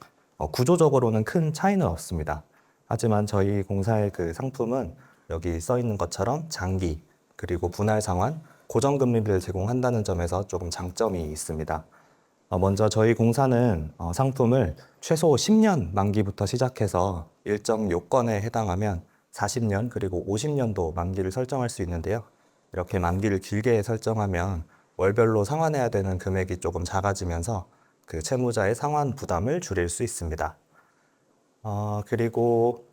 구조적으로는 큰 차이는 없습니다. 하지만 저희 공사의 그 상품은 여기 써 있는 것처럼 장기, 그리고 분할 상환, 고정금리를 제공한다는 점에서 조금 장점이 있습니다. 먼저 저희 공사는 상품을 최소 10년 만기부터 시작해서 일정 요건에 해당하면 40년 그리고 50년도 만기를 설정할 수 있는데요. 이렇게 만기를 길게 설정하면 월별로 상환해야 되는 금액이 조금 작아지면서 그 채무자의 상환 부담을 줄일 수 있습니다. 그리고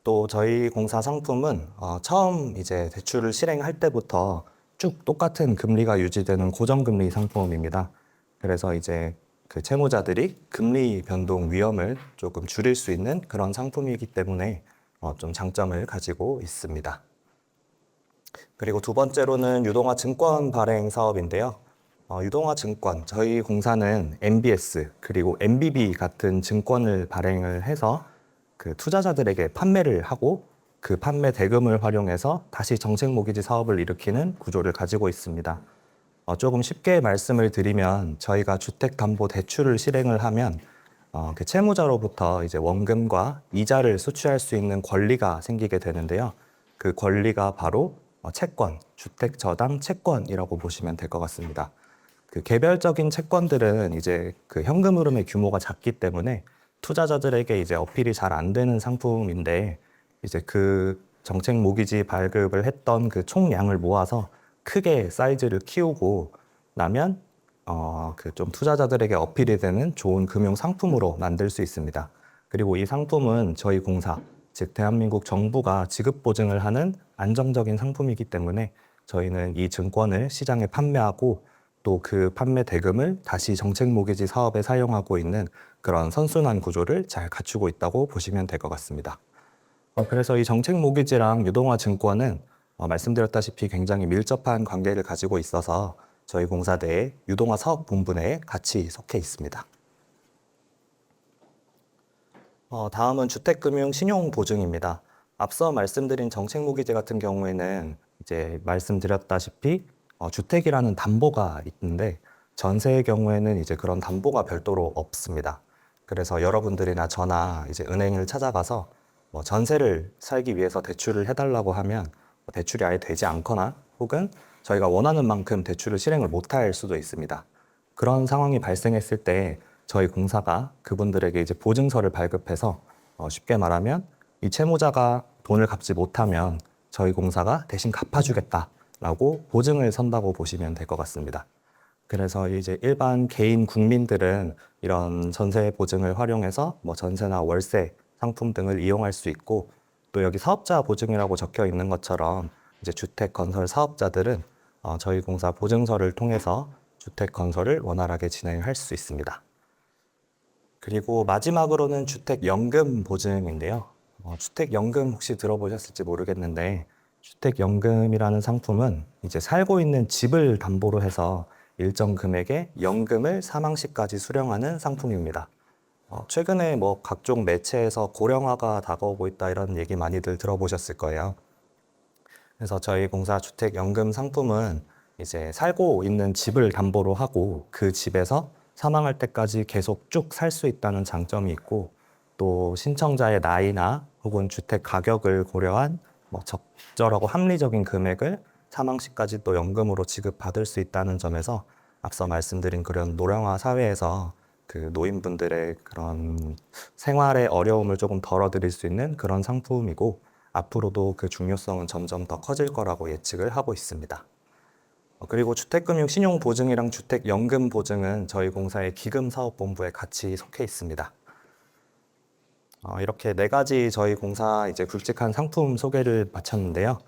또 저희 공사 상품은 처음 이제 대출을 실행할 때부터 쭉 똑같은 금리가 유지되는 고정금리 상품입니다. 그래서 이제 그 채무자들이 금리 변동 위험을 조금 줄일 수 있는 그런 상품이기 때문에 좀 장점을 가지고 있습니다. 그리고 두 번째로는 유동화 증권 발행 사업인데요. 유동화 증권, 저희 공사는 MBS 그리고 MBB 같은 증권을 발행을 해서 그 투자자들에게 판매를 하고 그 판매 대금을 활용해서 다시 정책 모기지 사업을 일으키는 구조를 가지고 있습니다. 조금 쉽게 말씀을 드리면 저희가 주택담보대출을 실행을 하면 그 채무자로부터 이제 원금과 이자를 수취할 수 있는 권리가 생기게 되는데요. 그 권리가 바로 채권, 주택저당 채권이라고 보시면 될 것 같습니다. 그 개별적인 채권들은 이제 그 현금 흐름의 규모가 작기 때문에 투자자들에게 이제 어필이 잘 안 되는 상품인데 이제 그 정책 모기지 발급을 했던 그 총량을 모아서 크게 사이즈를 키우고 나면 그 좀 투자자들에게 어필이 되는 좋은 금융 상품으로 만들 수 있습니다. 그리고 이 상품은 저희 공사, 즉 대한민국 정부가 지급 보증을 하는 안정적인 상품이기 때문에 저희는 이 증권을 시장에 판매하고 또 그 판매 대금을 다시 정책 모기지 사업에 사용하고 있는 그런 선순환 구조를 잘 갖추고 있다고 보시면 될 것 같습니다. 그래서 이 정책 모기지랑 유동화 증권은 말씀드렸다시피 굉장히 밀접한 관계를 가지고 있어서 저희 공사 내에 유동화 사업본부 내에 같이 속해 있습니다. 다음은 주택금융 신용보증입니다. 앞서 말씀드린 정책 모기지 같은 경우에는 이제 말씀드렸다시피 주택이라는 담보가 있는데 전세의 경우에는 이제 그런 담보가 별도로 없습니다. 그래서 여러분들이나 저나 이제 은행을 찾아가서 뭐 전세를 살기 위해서 대출을 해달라고 하면 대출이 아예 되지 않거나 혹은 저희가 원하는 만큼 대출을 실행을 못할 수도 있습니다. 그런 상황이 발생했을 때 저희 공사가 그분들에게 이제 보증서를 발급해서 쉽게 말하면 이 채무자가 돈을 갚지 못하면 저희 공사가 대신 갚아주겠다라고 보증을 선다고 보시면 될 것 같습니다. 그래서 이제 일반 개인 국민들은 이런 전세 보증을 활용해서 뭐 전세나 월세 상품 등을 이용할 수 있고 또 여기 사업자 보증이라고 적혀 있는 것처럼 이제 주택 건설 사업자들은 저희 공사 보증서를 통해서 주택 건설을 원활하게 진행할 수 있습니다. 그리고 마지막으로는 주택연금 보증인데요. 주택연금 혹시 들어보셨을지 모르겠는데 주택연금이라는 상품은 이제 살고 있는 집을 담보로 해서 일정 금액의 연금을 사망 시까지 수령하는 상품입니다. 최근에 뭐 각종 매체에서 고령화가 다가오고 있다 이런 얘기 많이들 들어보셨을 거예요. 그래서 저희 공사 주택연금 상품은 이제 살고 있는 집을 담보로 하고 그 집에서 사망할 때까지 계속 쭉 살 수 있다는 장점이 있고 또 신청자의 나이나 혹은 주택 가격을 고려한 뭐 적절하고 합리적인 금액을 사망 시까지 또 연금으로 지급받을 수 있다는 점에서 앞서 말씀드린 그런 노령화 사회에서 그 노인분들의 그런 생활의 어려움을 조금 덜어드릴 수 있는 그런 상품이고 앞으로도 그 중요성은 점점 더 커질 거라고 예측을 하고 있습니다. 그리고 주택금융 신용보증이랑 주택연금보증은 저희 공사의 기금사업본부에 같이 속해 있습니다. 이렇게 네 가지 저희 공사 이제 굵직한 상품 소개를 마쳤는데요.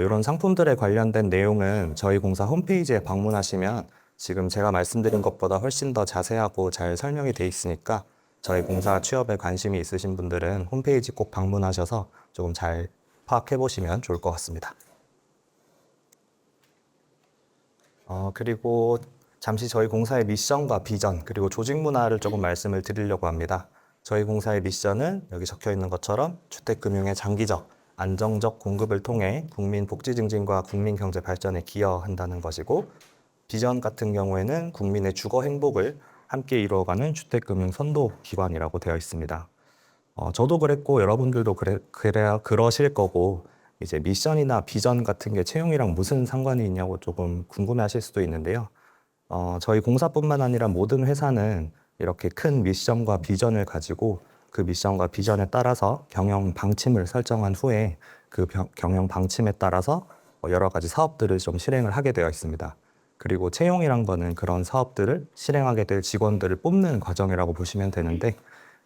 이런 상품들에 관련된 내용은 저희 공사 홈페이지에 방문하시면 지금 제가 말씀드린 것보다 훨씬 더 자세하고 잘 설명이 돼 있으니까 저희 공사 취업에 관심이 있으신 분들은 홈페이지 꼭 방문하셔서 조금 잘 파악해 보시면 좋을 것 같습니다. 그리고 잠시 저희 공사의 미션과 비전, 그리고 조직 문화를 조금 말씀을 드리려고 합니다. 저희 공사의 미션은 여기 적혀 있는 것처럼 주택금융의 장기적, 안정적 공급을 통해 국민 복지 증진과 국민 경제 발전에 기여한다는 것이고, 비전 같은 경우에는 국민의 주거 행복을 함께 이루어가는 주택금융 선도 기관이라고 되어 있습니다. 저도 그랬고 여러분들도 그러실 거고, 이제 미션이나 비전 같은 게 채용이랑 무슨 상관이 있냐고 조금 궁금해하실 수도 있는데요. 저희 공사뿐만 아니라 모든 회사는 이렇게 큰 미션과 비전을 가지고 그 미션과 비전에 따라서 경영 방침을 설정한 후에 그 경영 방침에 따라서 여러 가지 사업들을 좀 실행을 하게 되어 있습니다. 그리고 채용이란 거는 그런 사업들을 실행하게 될 직원들을 뽑는 과정이라고 보시면 되는데,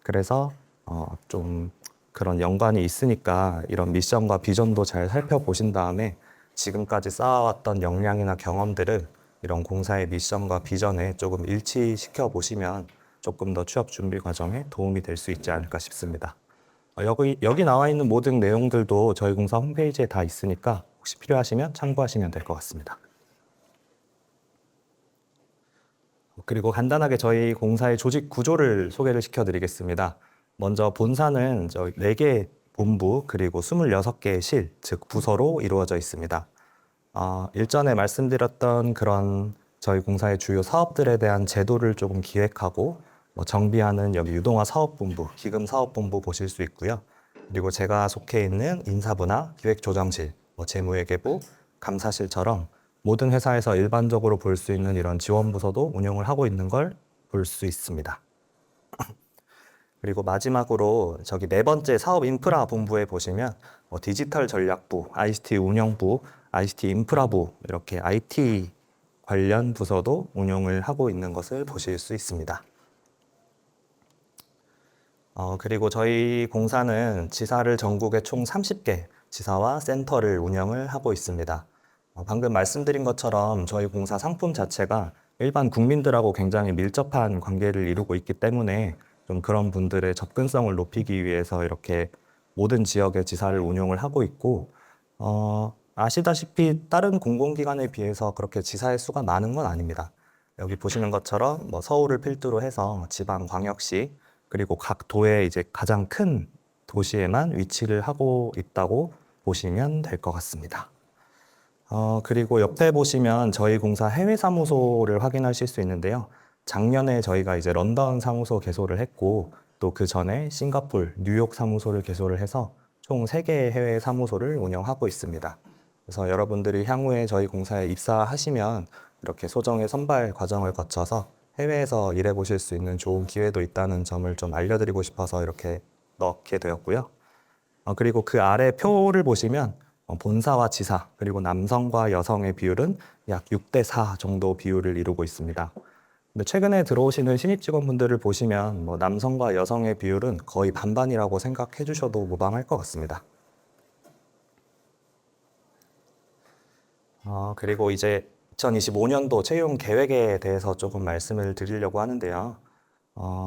그래서 좀 그런 연관이 있으니까 이런 미션과 비전도 잘 살펴보신 다음에 지금까지 쌓아왔던 역량이나 경험들을 이런 공사의 미션과 비전에 조금 일치시켜 보시면 조금 더 취업 준비 과정에 도움이 될 수 있지 않을까 싶습니다. 여기 나와 있는 모든 내용들도 저희 공사 홈페이지에 다 있으니까 혹시 필요하시면 참고하시면 될 것 같습니다. 그리고 간단하게 저희 공사의 조직 구조를 소개를 시켜드리겠습니다. 먼저 본사는 저 4개 본부 그리고 26개의 실, 즉 부서로 이루어져 있습니다. 일전에 말씀드렸던 그런 저희 공사의 주요 사업들에 대한 제도를 조금 기획하고 정비하는 여기 유동화 사업본부, 기금 사업본부 보실 수 있고요. 그리고 제가 속해 있는 인사부나 기획조정실, 재무회계부, 감사실처럼 모든 회사에서 일반적으로 볼 수 있는 이런 지원부서도 운영을 하고 있는 걸 볼 수 있습니다. 그리고 마지막으로 저기 4번째 사업 인프라 본부에 보시면 디지털 전략부, ICT 운영부, ICT 인프라부 이렇게 IT 관련 부서도 운영을 하고 있는 것을 보실 수 있습니다. 그리고 저희 공사는 지사를 전국에 총 30개 지사와 센터를 운영을 하고 있습니다. 방금 말씀드린 것처럼 저희 공사 상품 자체가 일반 국민들하고 굉장히 밀접한 관계를 이루고 있기 때문에 좀 그런 분들의 접근성을 높이기 위해서 이렇게 모든 지역의 지사를 운영을 하고 있고, 아시다시피 다른 공공기관에 비해서 그렇게 지사의 수가 많은 건 아닙니다. 여기 보시는 것처럼 서울을 필두로 해서 지방 광역시 그리고 각 도의 이제 가장 큰 도시에만 위치를 하고 있다고 보시면 될 것 같습니다. 그리고 옆에 보시면 저희 공사 해외 사무소를 확인하실 수 있는데요. 작년에 저희가 이제 런던 사무소 개소를 했고, 또 그 전에 싱가폴, 뉴욕 사무소를 개소를 해서 총 3개의 해외 사무소를 운영하고 있습니다. 그래서 여러분들이 향후에 저희 공사에 입사하시면 이렇게 소정의 선발 과정을 거쳐서 해외에서 일해 보실 수 있는 좋은 기회도 있다는 점을 좀 알려드리고 싶어서 이렇게 넣게 되었고요. 그리고 그 아래 표를 보시면 본사와 지사, 그리고 남성과 여성의 비율은 약 6대4 정도 비율을 이루고 있습니다. 근데 최근에 들어오시는 신입 직원분들을 보시면 남성과 여성의 비율은 거의 반반이라고 생각해 주셔도 무방할 것 같습니다. 그리고 이제 2025년도 채용 계획에 대해서 조금 말씀을 드리려고 하는데요.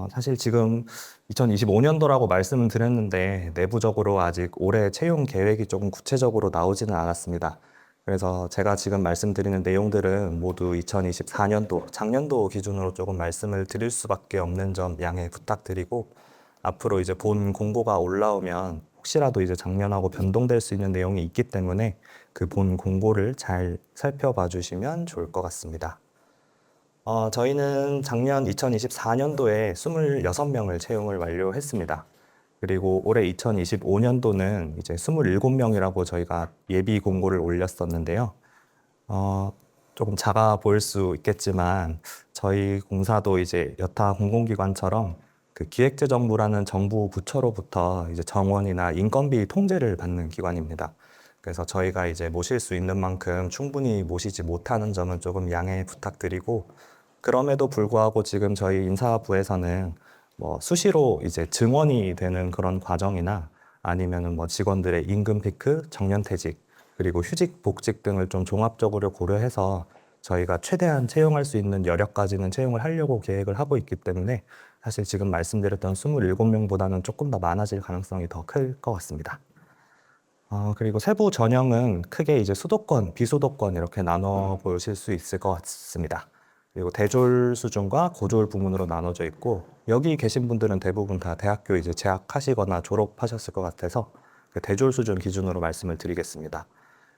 사실 지금 2025년도라고 말씀을 드렸는데 내부적으로 아직 올해 채용 계획이 조금 구체적으로 나오지는 않았습니다. 그래서 제가 지금 말씀드리는 내용들은 모두 2024년도, 작년도 기준으로 조금 말씀을 드릴 수밖에 없는 점 양해 부탁드리고, 앞으로 이제 본 공고가 올라오면 혹시라도 이제 작년하고 변동될 수 있는 내용이 있기 때문에 그 본 공고를 잘 살펴봐 주시면 좋을 것 같습니다. 저희는 작년 2024년도에 26명을 채용을 완료했습니다. 그리고 올해 2025년도는 이제 27명이라고 저희가 예비 공고를 올렸었는데요. 조금 작아 보일 수 있겠지만 저희 공사도 이제 여타 공공기관처럼 그 기획재정부라는 정부 부처로부터 이제 정원이나 인건비 통제를 받는 기관입니다. 그래서 저희가 이제 모실 수 있는 만큼 충분히 모시지 못하는 점은 조금 양해 부탁드리고, 그럼에도 불구하고 지금 저희 인사부에서는 뭐 수시로 이제 증원이 되는 그런 과정이나 아니면은 뭐 직원들의 임금 피크, 정년퇴직, 그리고 휴직, 복직 등을 좀 종합적으로 고려해서 저희가 최대한 채용할 수 있는 여력까지는 채용을 하려고 계획을 하고 있기 때문에 사실 지금 말씀드렸던 27명보다는 조금 더 많아질 가능성이 더 클 것 같습니다. 그리고 세부 전형은 크게 이제 수도권, 비수도권 이렇게 나눠 보실 수 있을 것 같습니다. 그리고 대졸 수준과 고졸 부문으로 나눠져 있고, 여기 계신 분들은 대부분 다 대학교 이제 재학하시거나 졸업하셨을 것 같아서 그 대졸 수준 기준으로 말씀을 드리겠습니다.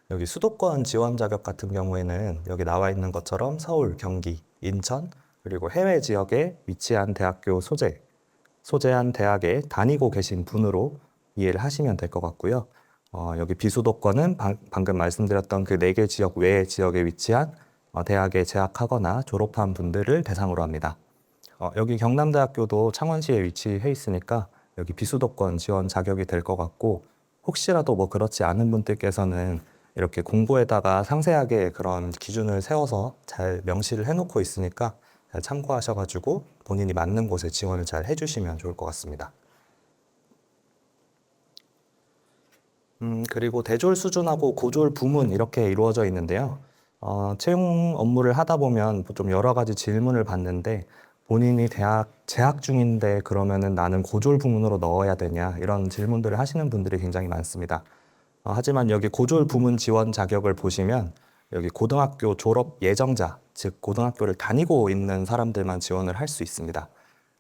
여기 수도권 지원 자격 같은 경우에는 여기 나와 있는 것처럼 서울, 경기, 인천, 그리고 해외 지역에 위치한 대학교 소재한 대학에 다니고 계신 분으로 이해를 하시면 될 것 같고요. 여기 비수도권은 방금 말씀드렸던 그 4개 지역 외의 지역에 위치한 대학에 재학하거나 졸업한 분들을 대상으로 합니다. 여기 경남대학교도 창원시에 위치해 있으니까 여기 비수도권 지원 자격이 될 것 같고, 혹시라도 뭐 그렇지 않은 분들께서는 이렇게 공고에다가 상세하게 그런 기준을 세워서 잘 명시를 해놓고 있으니까 잘 참고하셔가지고 본인이 맞는 곳에 지원을 잘 해주시면 좋을 것 같습니다. 그리고 대졸 수준하고 고졸 부문 이렇게 이루어져 있는데요. 채용 업무를 하다 보면 좀 여러 가지 질문을 받는데, 본인이 대학 재학 중인데 그러면은 나는 고졸 부문으로 넣어야 되냐, 이런 질문들을 하시는 분들이 굉장히 많습니다. 하지만 여기 고졸 부문 지원 자격을 보시면 여기 고등학교 졸업 예정자, 즉 고등학교를 다니고 있는 사람들만 지원을 할 수 있습니다.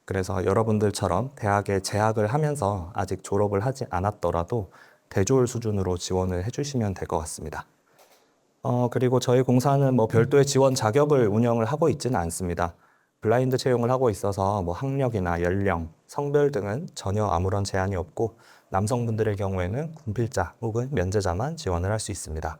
그래서 여러분들처럼 대학에 재학을 하면서 아직 졸업을 하지 않았더라도 대졸 수준으로 지원을 해주시면 될 것 같습니다. 그리고 저희 공사는 뭐 별도의 지원 자격을 운영을 하고 있지는 않습니다. 블라인드 채용을 하고 있어서 뭐 학력이나 연령, 성별 등은 전혀 아무런 제한이 없고, 남성분들의 경우에는 군필자 혹은 면제자만 지원을 할 수 있습니다.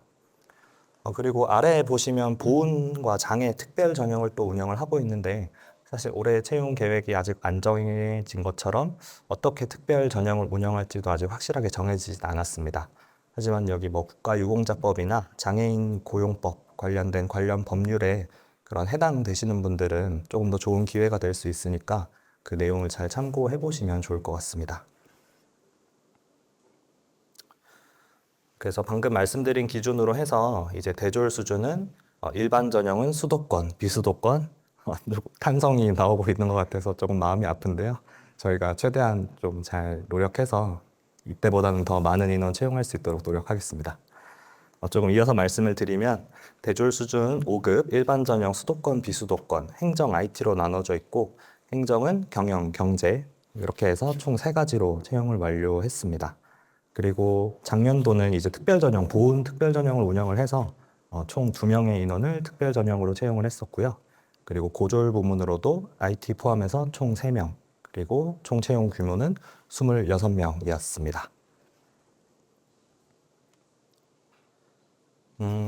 그리고 아래에 보시면 보훈과 장애 특별 전형을 또 운영을 하고 있는데, 사실 올해 채용 계획이 아직 안 정해진 것처럼 어떻게 특별 전형을 운영할지도 아직 확실하게 정해지진 않았습니다. 하지만 여기 뭐 국가유공자법이나 장애인 고용법 관련된 관련 법률에 그런 해당되시는 분들은 조금 더 좋은 기회가 될 수 있으니까 그 내용을 잘 참고해 보시면 좋을 것 같습니다. 그래서 방금 말씀드린 기준으로 해서 이제 대졸 수준은 일반 전형은 수도권, 비수도권, 탄성이 나오고 있는 것 같아서 조금 마음이 아픈데요. 저희가 최대한 좀 잘 노력해서 이때보다는 더 많은 인원 채용할 수 있도록 노력하겠습니다. 조금 이어서 말씀을 드리면 대졸 수준 5급 일반 전형 수도권, 비수도권, 행정, IT로 나눠져 있고, 행정은 경영, 경제 이렇게 해서 총 3가지로 채용을 완료했습니다. 그리고 작년도는 이제 특별 전형, 보훈 특별 전형을 운영을 해서 총 2명의 인원을 특별 전형으로 채용을 했었고요. 그리고 고졸 부문으로도 IT 포함해서 총 3명, 그리고 총 채용 규모는 26명이었습니다.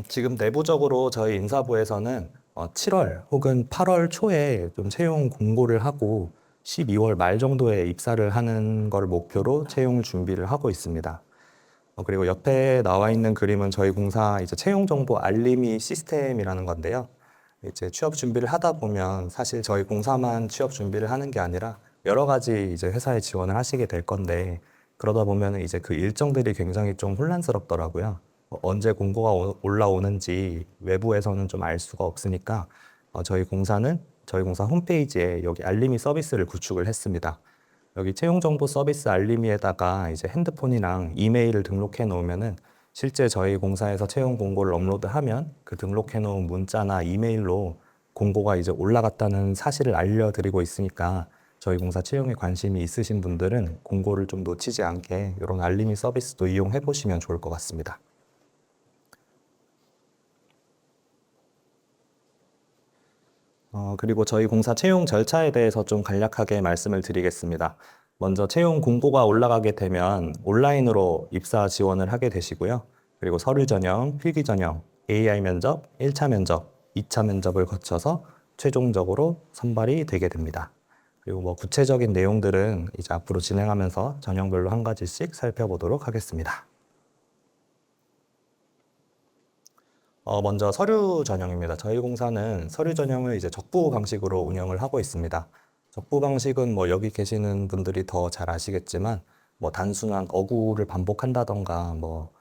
지금 내부적으로 저희 인사부에서는 7월 혹은 8월 초에 좀 채용 공고를 하고 12월 말 정도에 입사를 하는 걸 목표로 채용 준비를 하고 있습니다. 그리고 옆에 나와 있는 그림은 저희 공사 이제 채용 정보 알림이 시스템이라는 건데요. 이제 취업 준비를 하다 보면 사실 저희 공사만 취업 준비를 하는 게 아니라 여러 가지 이제 회사에 지원을 하시게 될 건데, 그러다 보면 이제 그 일정들이 굉장히 좀 혼란스럽더라고요. 언제 공고가 올라오는지 외부에서는 좀 알 수가 없으니까 저희 공사 홈페이지에 여기 알림이 서비스를 구축을 했습니다. 여기 채용정보 서비스 알림이에다가 이제 핸드폰이랑 이메일을 등록해 놓으면은 실제 저희 공사에서 채용 공고를 업로드하면 그 등록해 놓은 문자나 이메일로 공고가 이제 올라갔다는 사실을 알려드리고 있으니까, 저희 공사 채용에 관심이 있으신 분들은 공고를 좀 놓치지 않게 이런 알림이 서비스도 이용해 보시면 좋을 것 같습니다. 그리고 저희 공사 채용 절차에 대해서 좀 간략하게 말씀을 드리겠습니다. 먼저 채용 공고가 올라가게 되면 온라인으로 입사 지원을 하게 되시고요. 그리고 서류 전형, 필기 전형, AI 면접, 1차 면접, 2차 면접을 거쳐서 최종적으로 선발이 되게 됩니다. 그리고 뭐 구체적인 내용들은 이제 앞으로 진행하면서 전형별로 한 가지씩 살펴보도록 하겠습니다. 먼저 서류 전형입니다. 저희 공사는 서류 전형을 이제 적부 방식으로 운영을 하고 있습니다. 적부 방식은 뭐 여기 계시는 분들이 더 잘 아시겠지만 뭐 단순한 어구를 반복한다던가 뭐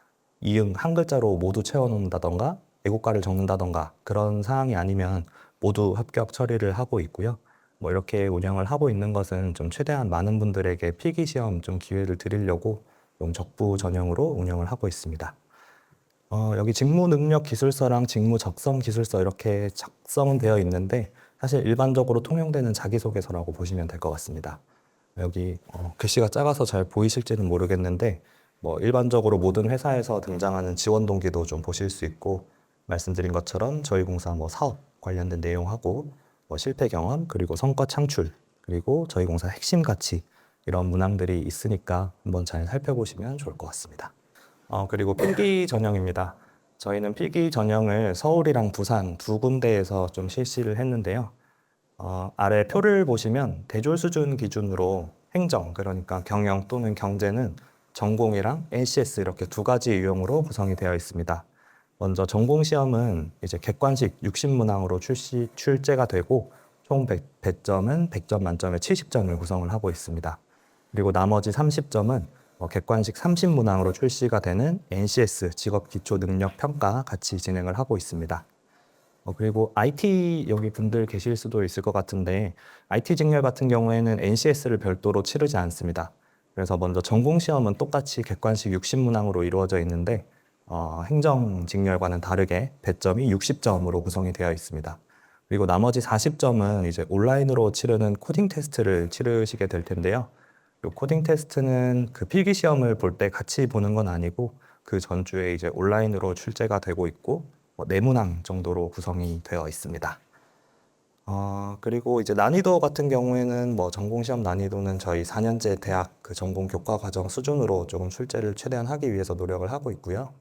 이응 한 글자로 모두 채워놓는다던가 애국가를 적는다던가 그런 사항이 아니면 모두 합격 처리를 하고 있고요. 뭐 이렇게 운영을 하고 있는 것은 좀 최대한 많은 분들에게 필기 시험 좀 기회를 드리려고 좀 적부 전형으로 운영을 하고 있습니다. 여기 직무 능력 기술서랑 직무 적성 기술서 이렇게 작성은 되어 있는데 사실 일반적으로 통용되는 자기소개서라고 보시면 될 것 같습니다. 여기 글씨가 작아서 잘 보이실지는 모르겠는데 뭐 일반적으로 모든 회사에서 등장하는 지원 동기도 좀 보실 수 있고 말씀드린 것처럼 저희 공사 뭐 사업 관련된 내용하고 뭐 실패 경험 그리고 성과 창출 그리고 저희 공사 핵심 가치 이런 문항들이 있으니까 한번 잘 살펴보시면 좋을 것 같습니다. 그리고 필기 전형입니다. 저희는 필기 전형을 서울이랑 부산 두 군데에서 좀 실시를 했는데요. 아래 표를 보시면 대졸 수준 기준으로 행정, 그러니까 경영 또는 경제는 전공이랑 NCS 이렇게 두 가지 유형으로 구성이 되어 있습니다. 먼저 전공 시험은 이제 객관식 60문항으로 출제가 되고 총 배점은 100점 만점에 70점을 구성을 하고 있습니다. 그리고 나머지 30점은 객관식 30문항으로 출시가 되는 NCS 직업 기초 능력 평가 같이 진행을 하고 있습니다. 그리고 IT 여기 분들 계실 수도 있을 것 같은데 IT 직렬 같은 경우에는 NCS를 별도로 치르지 않습니다. 그래서 먼저 전공 시험은 똑같이 객관식 60문항으로 이루어져 있는데 행정 직렬과는 다르게 배점이 60점으로 구성이 되어 있습니다. 그리고 나머지 40점은 이제 온라인으로 치르는 코딩 테스트를 치르시게 될 텐데요. 이 코딩 테스트는 그 필기 시험을 볼 때 같이 보는 건 아니고 그 전주에 이제 온라인으로 출제가 되고 있고 네 문항 정도로 구성이 되어 있습니다. 그리고 이제 난이도 같은 경우에는 뭐 전공 시험 난이도는 저희 4년제 대학 그 전공 교과 과정 수준으로 조금 출제를 최대한 하기 위해서 노력을 하고 있고요.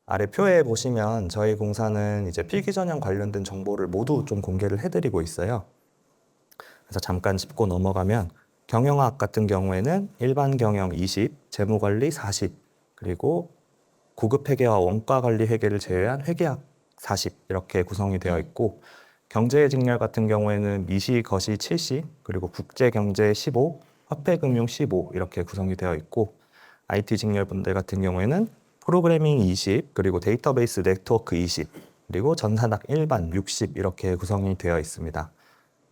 아래 표에 보시면 저희 공사는 이제 필기 전형 관련된 정보를 모두 좀 공개를 해드리고 있어요. 그래서 잠깐 짚고 넘어가면 경영학 같은 경우에는 일반 경영 20, 재무관리 40, 그리고 고급 회계와 원가 관리 회계를 제외한 회계학 40 이렇게 구성이 되어 있고 경제 직렬 같은 경우에는 미시, 거시 70, 그리고 국제 경제 15, 화폐 금융 15 이렇게 구성이 되어 있고 IT 직렬 분들 같은 경우에는 프로그래밍 20, 그리고 데이터베이스 네트워크 20, 그리고 전산학 일반 60 이렇게 구성이 되어 있습니다.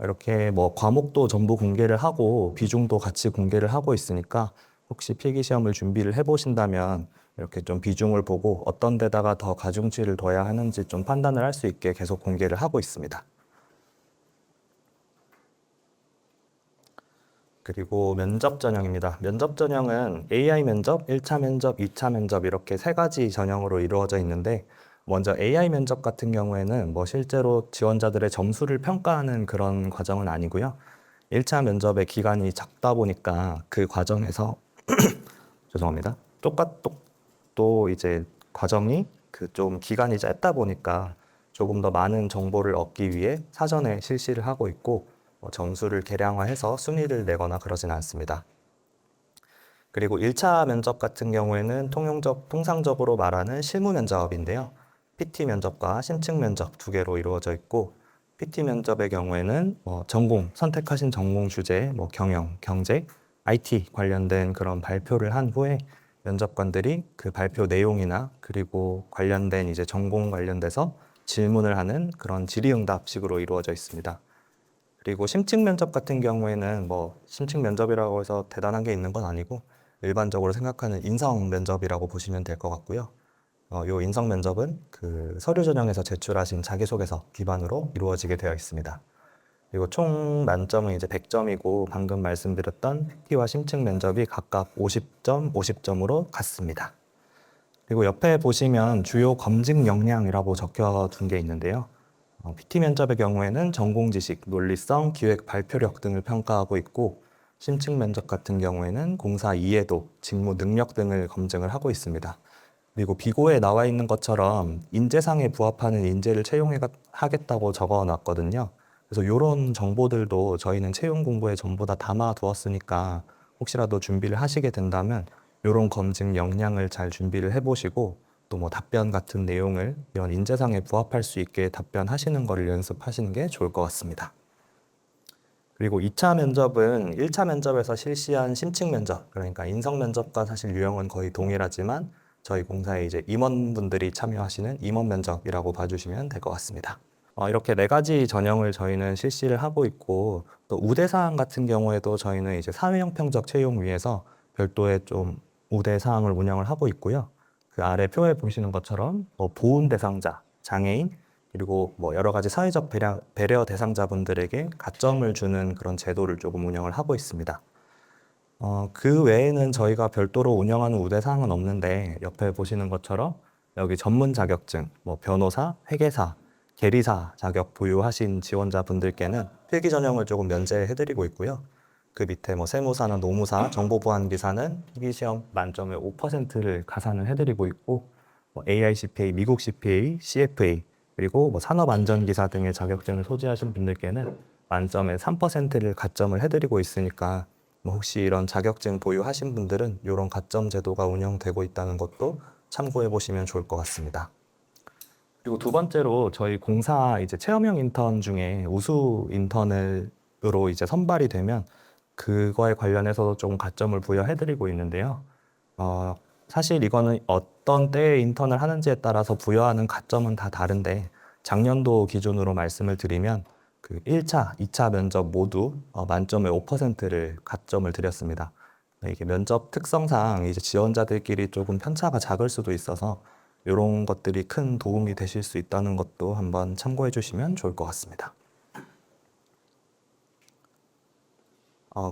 이렇게 뭐 과목도 전부 공개를 하고 비중도 같이 공개를 하고 있으니까 혹시 필기 시험을 준비를 해보신다면 이렇게 좀 비중을 보고 어떤 데다가 더 가중치를 둬야 하는지 좀 판단을 할 수 있게 계속 공개를 하고 있습니다. 그리고 면접 전형입니다. 면접 전형은 AI 면접, 1차 면접, 2차 면접 이렇게 세 가지 전형으로 이루어져 있는데 먼저 AI 면접 같은 경우에는 뭐 실제로 지원자들의 점수를 평가하는 그런 과정은 아니고요. 1차 면접의 기간이 작다 보니까 그 과정에서 죄송합니다. 또 이제 과정이 그 좀 기간이 짧다 보니까 조금 더 많은 정보를 얻기 위해 사전에 실시를 하고 있고 점수를 계량화해서 순위를 내거나 그러진 않습니다. 그리고 1차 면접 같은 경우에는 통상적으로 말하는 실무 면접인데요. PT 면접과 심층 면접 두 개로 이루어져 있고 PT 면접의 경우에는 선택하신 전공 주제, 경영, 경제, IT 관련된 그런 발표를 한 후에 면접관들이 그 발표 내용이나 그리고 관련된 이제 전공 관련돼서 질문을 하는 그런 질의응답식으로 이루어져 있습니다. 그리고 심층 면접 같은 경우에는 심층 면접이라고 해서 대단한 게 있는 건 아니고 일반적으로 생각하는 인성 면접이라고 보시면 될 것 같고요. 요 인성 면접은 그 서류 전형에서 제출하신 자기소개서 기반으로 이루어지게 되어 있습니다. 그리고 총 만점은 이제 100점이고 방금 말씀드렸던 PT와 심층 면접이 각각 50점, 50점으로 같습니다. 그리고 옆에 보시면 주요 검증 역량이라고 적혀둔 게 있는데요. PT 면접의 경우에는 전공 지식, 논리성, 기획, 발표력 등을 평가하고 있고 심층 면접 같은 경우에는 공사 이해도, 직무 능력 등을 검증을 하고 있습니다. 그리고 비고에 나와 있는 것처럼 인재상에 부합하는 인재를 채용하겠다고 적어놨거든요. 그래서 이런 정보들도 저희는 채용 공고에 전부 다 담아두었으니까 혹시라도 준비를 하시게 된다면 이런 검증 역량을 잘 준비를 해보시고 또 답변 같은 내용을 이런 인재상에 부합할 수 있게 답변하시는 것을 연습하시는 게 좋을 것 같습니다. 그리고 2차 면접은 1차 면접에서 실시한 심층 면접, 그러니까 인성 면접과 사실 유형은 거의 동일하지만 저희 공사에 이제 임원분들이 참여하시는 임원 면접이라고 봐주시면 될 것 같습니다. 이렇게 4가지 전형을 저희는 실시를 하고 있고, 또 우대사항 같은 경우에도 저희는 이제 사회형평적 채용 위해서 별도의 좀 우대사항을 운영을 하고 있고요. 그 아래 표에 보시는 것처럼 보훈 대상자, 장애인, 그리고 여러 가지 사회적 배려 대상자분들에게 가점을 주는 그런 제도를 조금 운영을 하고 있습니다. 그 외에는 저희가 별도로 운영하는 우대사항은 없는데, 옆에 보시는 것처럼 여기 전문 자격증, 변호사, 회계사, 계리사 자격 보유하신 지원자분들께는 필기 전형을 조금 면제해드리고 있고요. 그 밑에 세무사나 노무사, 정보보안기사는 필기시험 만점에 5%를 가산을 해드리고 있고, AICPA, 미국 CPA, CFA, 그리고 산업안전기사 등의 자격증을 소지하신 분들께는 만점에 3%를 가점을 해드리고 있으니까 혹시 이런 자격증 보유하신 분들은 이런 가점 제도가 운영되고 있다는 것도 참고해 보시면 좋을 것 같습니다. 그리고 두 번째로 저희 공사 이제 체험형 인턴 중에 우수 인턴으로 이제 선발이 되면 그거에 관련해서도 좀 가점을 부여해드리고 있는데요. 사실 이거는 어떤 때에 인턴을 하는지에 따라서 부여하는 가점은 다 다른데, 작년도 기준으로 말씀을 드리면 그 1차, 2차 면접 모두 만점에 5%를 가점을 드렸습니다. 이게 면접 특성상 이제 지원자들끼리 조금 편차가 작을 수도 있어서 이런 것들이 큰 도움이 되실 수 있다는 것도 한번 참고해 주시면 좋을 것 같습니다.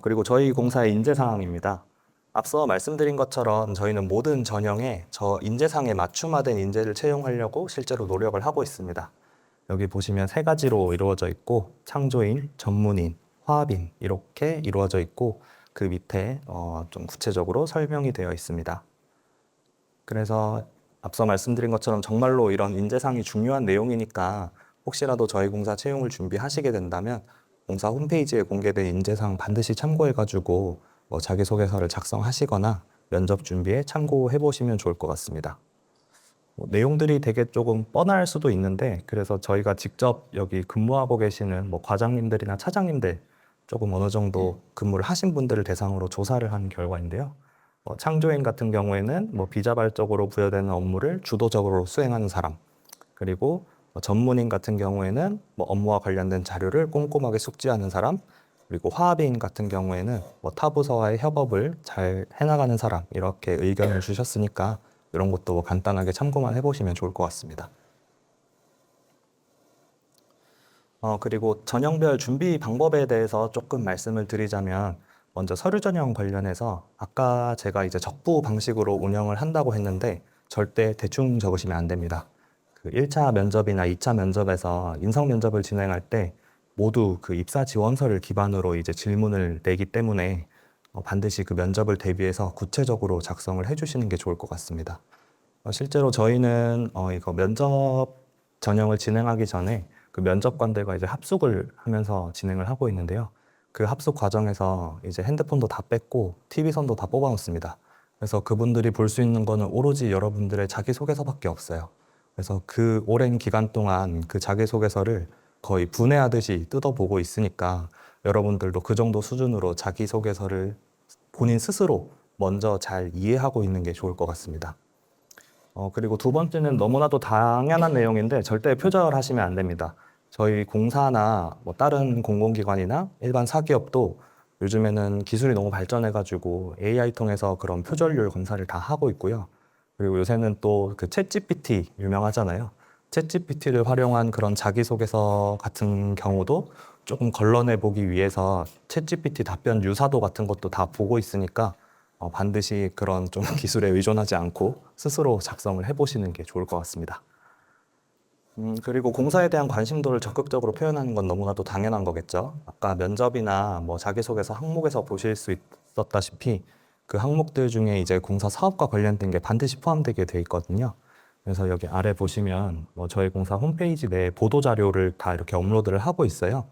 그리고 저희 공사의 인재상황입니다. 앞서 말씀드린 것처럼 저희는 모든 전형에 인재상에 맞춤화된 인재를 채용하려고 실제로 노력을 하고 있습니다. 여기 보시면 3가지로 이루어져 있고, 창조인, 전문인, 화합인 이렇게 이루어져 있고, 그 밑에 좀 구체적으로 설명이 되어 있습니다. 그래서 앞서 말씀드린 것처럼 정말로 이런 인재상이 중요한 내용이니까 혹시라도 저희 공사 채용을 준비하시게 된다면 공사 홈페이지에 공개된 인재상 반드시 참고해가지고 자기소개서를 작성하시거나 면접 준비에 참고해 보시면 좋을 것 같습니다. 내용들이 되게 조금 뻔할 수도 있는데, 그래서 저희가 직접 여기 근무하고 계시는 과장님들이나 차장님들 조금 어느 정도 근무를 하신 분들을 대상으로 조사를 한 결과인데요. 창조인 같은 경우에는 비자발적으로 부여되는 업무를 주도적으로 수행하는 사람, 그리고 전문인 같은 경우에는 업무와 관련된 자료를 꼼꼼하게 숙지하는 사람, 그리고 화합인 같은 경우에는 타 부서와의 협업을 잘 해나가는 사람, 이렇게 의견을 주셨으니까 이런 것도 간단하게 참고만 해보시면 좋을 것 같습니다. 그리고 전형별 준비 방법에 대해서 조금 말씀을 드리자면, 먼저 서류 전형 관련해서 아까 제가 이제 적부 방식으로 운영을 한다고 했는데 절대 대충 적으시면 안 됩니다. 그 1차 면접이나 2차 면접에서 인성 면접을 진행할 때 모두 그 입사 지원서를 기반으로 이제 질문을 내기 때문에 반드시 그 면접을 대비해서 구체적으로 작성을 해주시는 게 좋을 것 같습니다. 실제로 저희는 이거 면접 전형을 진행하기 전에 그 면접관들과 이제 합숙을 하면서 진행을 하고 있는데요. 그 합숙 과정에서 이제 핸드폰도 다 뺐고 TV선도 다 뽑아놓습니다. 그래서 그분들이 볼 수 있는 거는 오로지 여러분들의 자기소개서밖에 없어요. 그래서 그 오랜 기간 동안 그 자기소개서를 거의 분해하듯이 뜯어보고 있으니까 여러분들도 그 정도 수준으로 자기소개서를 본인 스스로 먼저 잘 이해하고 있는 게 좋을 것 같습니다. 그리고 두 번째는 너무나도 당연한 내용인데 절대 표절하시면 안 됩니다. 저희 공사나 다른 공공기관이나 일반 사기업도 요즘에는 기술이 너무 발전해가지고 AI 통해서 그런 표절률 검사를 다 하고 있고요. 그리고 요새는 또 그 챗GPT 유명하잖아요. 챗GPT를 활용한 그런 자기소개서 같은 경우도 조금 걸러내 보기 위해서 챗GPT 답변 유사도 같은 것도 다 보고 있으니까 반드시 그런 좀 기술에 의존하지 않고 스스로 작성을 해보시는 게 좋을 것 같습니다. 그리고 공사에 대한 관심도를 적극적으로 표현하는 건 너무나도 당연한 거겠죠. 아까 면접이나 자기소개서 항목에서 보실 수 있었다시피 그 항목들 중에 이제 공사 사업과 관련된 게 반드시 포함되게 돼 있거든요. 그래서 여기 아래 보시면 저희 공사 홈페이지 내에 보도 자료를 다 이렇게 업로드를 하고 있어요.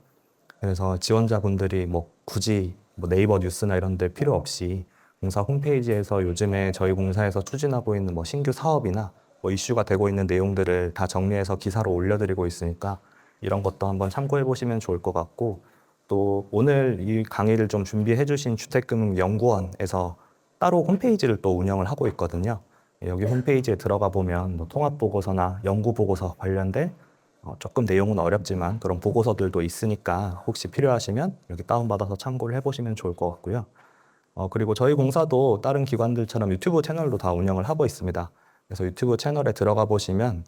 그래서 지원자분들이 굳이 네이버 뉴스나 이런 데 필요 없이 공사 홈페이지에서 요즘에 저희 공사에서 추진하고 있는 신규 사업이나 이슈가 되고 있는 내용들을 다 정리해서 기사로 올려드리고 있으니까 이런 것도 한번 참고해 보시면 좋을 것 같고, 또 오늘 이 강의를 좀 준비해 주신 주택금융연구원에서 따로 홈페이지를 또 운영을 하고 있거든요. 여기 홈페이지에 들어가 보면 뭐 통합보고서나 연구보고서 관련된 조금 내용은 어렵지만 그런 보고서들도 있으니까 혹시 필요하시면 여기 다운받아서 참고를 해보시면 좋을 것 같고요. 그리고 저희 공사도 다른 기관들처럼 유튜브 채널도 다 운영을 하고 있습니다. 그래서 유튜브 채널에 들어가 보시면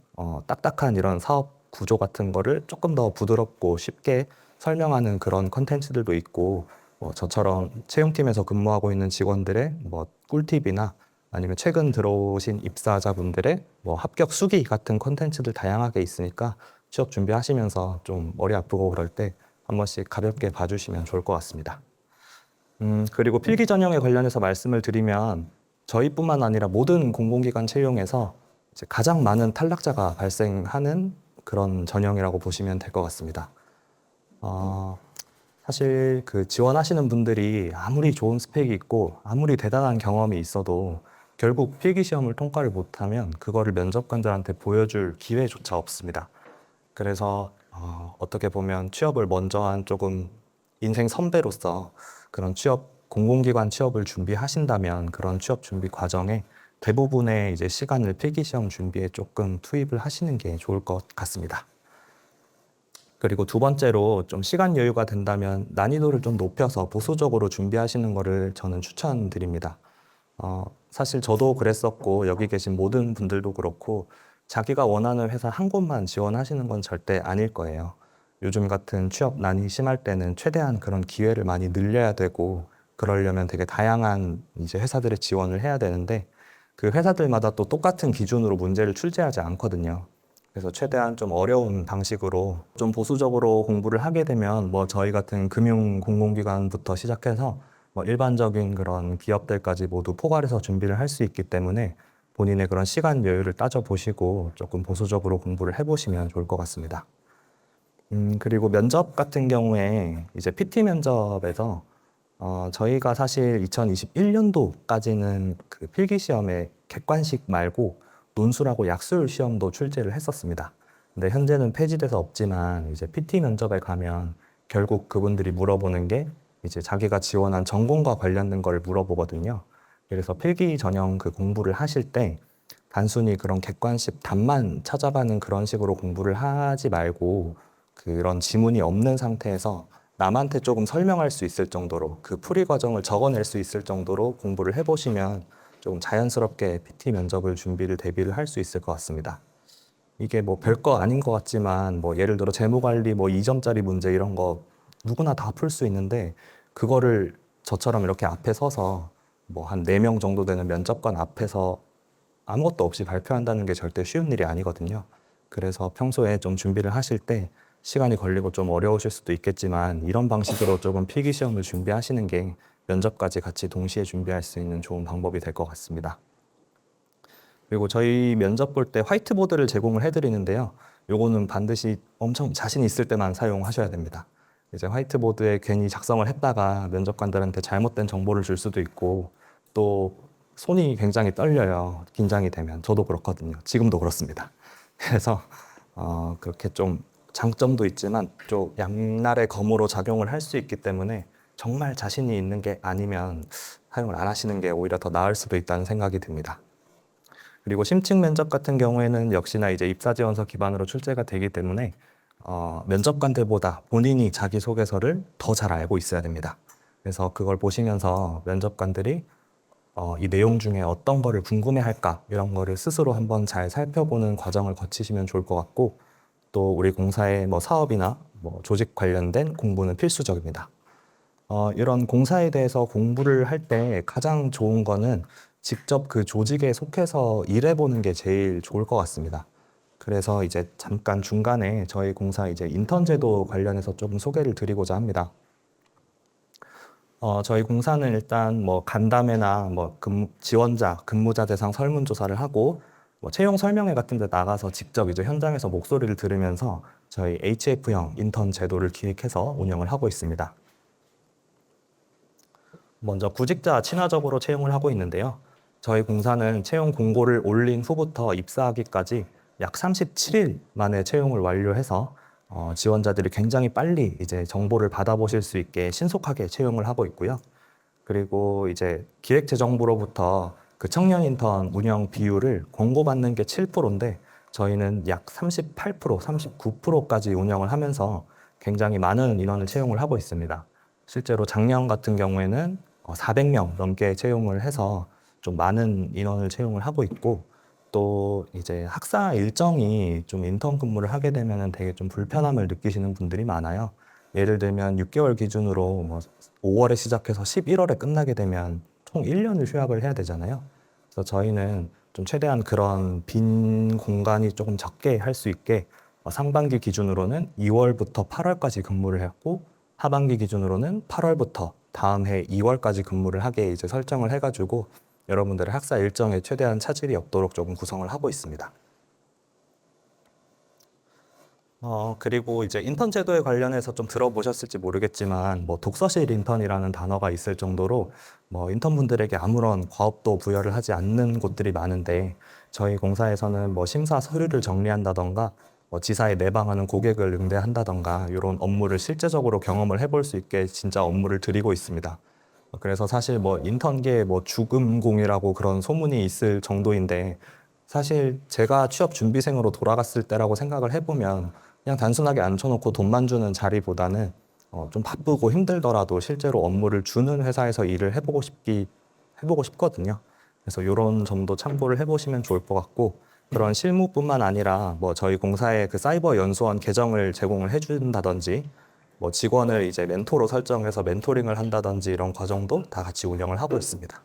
딱딱한 이런 사업 구조 같은 거를 조금 더 부드럽고 쉽게 설명하는 그런 컨텐츠들도 있고 저처럼 채용팀에서 근무하고 있는 직원들의 뭐 꿀팁이나 아니면 최근 들어오신 입사자분들의 뭐 합격 수기 같은 컨텐츠들 다양하게 있으니까 취업 준비하시면서 좀 머리 아프고 그럴 때 한 번씩 가볍게 봐주시면 좋을 것 같습니다. 그리고 필기 전형에 관련해서 말씀을 드리면 저희뿐만 아니라 모든 공공기관 채용에서 이제 가장 많은 탈락자가 발생하는 그런 전형이라고 보시면 될 것 같습니다. 사실 그 지원하시는 분들이 아무리 좋은 스펙이 있고 아무리 대단한 경험이 있어도 결국 필기 시험을 통과를 못하면 그거를 면접관들한테 보여줄 기회조차 없습니다. 그래서 어떻게 보면 취업을 먼저 한 조금 인생 선배로서 그런 공공기관 취업을 준비하신다면 그런 취업 준비 과정에 대부분의 이제 시간을 필기시험 준비에 조금 투입을 하시는 게 좋을 것 같습니다. 그리고 두 번째로 좀 시간 여유가 된다면 난이도를 좀 높여서 보수적으로 준비하시는 거를 저는 추천드립니다. 사실 저도 그랬었고 여기 계신 모든 분들도 그렇고 자기가 원하는 회사 한 곳만 지원하시는 건 절대 아닐 거예요. 요즘 같은 취업난이 심할 때는 최대한 그런 기회를 많이 늘려야 되고 그러려면 되게 다양한 이제 회사들의 지원을 해야 되는데 그 회사들마다 또 똑같은 기준으로 문제를 출제하지 않거든요. 그래서 최대한 좀 어려운 방식으로 좀 보수적으로 공부를 하게 되면 뭐 저희 같은 금융 공공기관부터 시작해서 뭐 일반적인 그런 기업들까지 모두 포괄해서 준비를 할 수 있기 때문에 본인의 그런 시간 여유를 따져보시고 조금 보수적으로 공부를 해보시면 좋을 것 같습니다. 그리고 면접 같은 경우에 이제 PT 면접에서 저희가 사실 2021년도까지는 그 필기 시험에 객관식 말고 논술하고 약술 시험도 출제를 했었습니다. 근데 현재는 폐지돼서 없지만 이제 PT 면접에 가면 결국 그분들이 물어보는 게 이제 자기가 지원한 전공과 관련된 걸 물어보거든요. 그래서 필기 전형 그 공부를 하실 때 단순히 그런 객관식 답만 찾아가는 그런 식으로 공부를 하지 말고 그런 지문이 없는 상태에서 남한테 조금 설명할 수 있을 정도로 그 풀이 과정을 적어낼 수 있을 정도로 공부를 해보시면 조금 자연스럽게 PT 면접을 대비를 할 수 있을 것 같습니다. 이게 뭐 별거 아닌 것 같지만 뭐 예를 들어 재무관리 뭐 2점짜리 문제 이런 거 누구나 다 풀 수 있는데 그거를 저처럼 이렇게 앞에 서서 뭐 한 4명 정도 되는 면접관 앞에서 아무것도 없이 발표한다는 게 절대 쉬운 일이 아니거든요. 그래서 평소에 좀 준비를 하실 때 시간이 걸리고 좀 어려우실 수도 있겠지만 이런 방식으로 조금 필기 시험을 준비하시는 게 면접까지 같이 동시에 준비할 수 있는 좋은 방법이 될 것 같습니다. 그리고 저희 면접 볼 때 화이트보드를 제공을 해드리는데요. 요거는 반드시 엄청 자신 있을 때만 사용하셔야 됩니다. 이제 화이트보드에 괜히 작성을 했다가 면접관들한테 잘못된 정보를 줄 수도 있고 또 손이 굉장히 떨려요. 긴장이 되면. 저도 그렇거든요. 지금도 그렇습니다. 그래서 그렇게 좀 장점도 있지만 좀 양날의 검으로 작용을 할 수 있기 때문에 정말 자신이 있는 게 아니면 사용을 안 하시는 게 오히려 더 나을 수도 있다는 생각이 듭니다. 그리고 심층 면접 같은 경우에는 역시나 이제 입사지원서 기반으로 출제가 되기 때문에 면접관들보다 본인이 자기소개서를 더 잘 알고 있어야 됩니다. 그래서 그걸 보시면서 면접관들이 이 내용 중에 어떤 거를 궁금해할까 이런 거를 스스로 한번 잘 살펴보는 과정을 거치시면 좋을 것 같고 또 우리 공사의 뭐 사업이나 뭐 조직 관련된 공부는 필수적입니다. 이런 공사에 대해서 공부를 할 때 가장 좋은 거는 직접 그 조직에 속해서 일해보는 게 제일 좋을 것 같습니다. 그래서 이제 잠깐 중간에 저희 공사 이제 인턴 제도 관련해서 좀 소개를 드리고자 합니다. 저희 공사는 일단 뭐 간담회나 뭐 지원자, 근무자 대상 설문조사를 하고 뭐 채용 설명회 같은 데 나가서 직접 이제 현장에서 목소리를 들으면서 저희 HF형 인턴 제도를 기획해서 운영을 하고 있습니다. 먼저 구직자 친화적으로 채용을 하고 있는데요. 저희 공사는 채용 공고를 올린 후부터 입사하기까지 약 37일 만에 채용을 완료해서 지원자들이 굉장히 빨리 이제 정보를 받아보실 수 있게 신속하게 채용을 하고 있고요. 그리고 이제 기획재정부로부터 그 청년 인턴 운영 비율을 공고받는 게 7%인데 저희는 약 38%, 39%까지 운영을 하면서 굉장히 많은 인원을 채용을 하고 있습니다. 실제로 작년 같은 경우에는 400명 넘게 채용을 해서 좀 많은 인원을 채용을 하고 있고 또 이제 학사 일정이 좀 인턴 근무를 하게 되면은 되게 좀 불편함을 느끼시는 분들이 많아요. 예를 들면 6개월 기준으로 뭐 5월에 시작해서 11월에 끝나게 되면 총 1년을 휴학을 해야 되잖아요. 그래서 저희는 좀 최대한 그런 빈 공간이 조금 적게 할 수 있게 상반기 기준으로는 2월부터 8월까지 근무를 했고 하반기 기준으로는 8월부터 다음 해 2월까지 근무를 하게 이제 설정을 해가지고 여러분들의 학사 일정에 최대한 차질이 없도록 조금 구성을 하고 있습니다. 그리고 이제 인턴 제도에 관련해서 좀 들어보셨을지 모르겠지만, 뭐 독서실 인턴이라는 단어가 있을 정도로 뭐 인턴분들에게 아무런 과업도 부여를 하지 않는 곳들이 많은데, 저희 공사에서는 뭐 심사 서류를 정리한다던가, 뭐 지사에 내방하는 고객을 응대한다던가, 이런 업무를 실제적으로 경험을 해볼 수 있게 진짜 업무를 드리고 있습니다. 그래서 사실 뭐 인턴계 뭐 죽음공이라고 그런 소문이 있을 정도인데, 사실 제가 취업 준비생으로 돌아갔을 때라고 생각을 해보면 그냥 단순하게 앉혀놓고 돈만 주는 자리보다는 좀 바쁘고 힘들더라도 실제로 업무를 주는 회사에서 일을 해보고 싶거든요. 그래서 이런 점도 참고를 해보시면 좋을 것 같고, 그런 실무뿐만 아니라 뭐 저희 공사에 그 사이버 연수원 계정을 제공을 해준다든지, 뭐 직원을 이제 멘토로 설정해서 멘토링을 한다든지 이런 과정도 다 같이 운영을 하고 있습니다.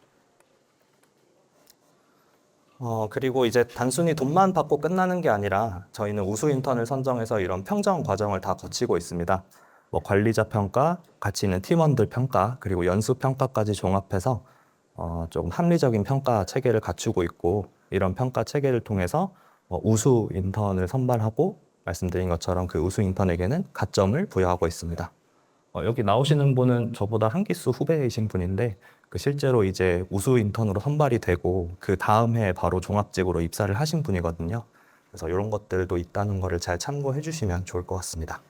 그리고 이제 단순히 돈만 받고 끝나는 게 아니라 저희는 우수 인턴을 선정해서 이런 평정 과정을 다 거치고 있습니다. 뭐 관리자 평가, 같이 있는 팀원들 평가, 그리고 연수 평가까지 종합해서 조금 합리적인 평가 체계를 갖추고 있고, 이런 평가 체계를 통해서 우수 인턴을 선발하고 말씀드린 것처럼 그 우수 인턴에게는 가점을 부여하고 있습니다. 여기 나오시는 분은 저보다 한 기수 후배이신 분인데 그 실제로 이제 우수 인턴으로 선발이 되고 그 다음 해 바로 종합직으로 입사를 하신 분이거든요. 그래서 이런 것들도 있다는 거를 잘 참고해 주시면 좋을 것 같습니다.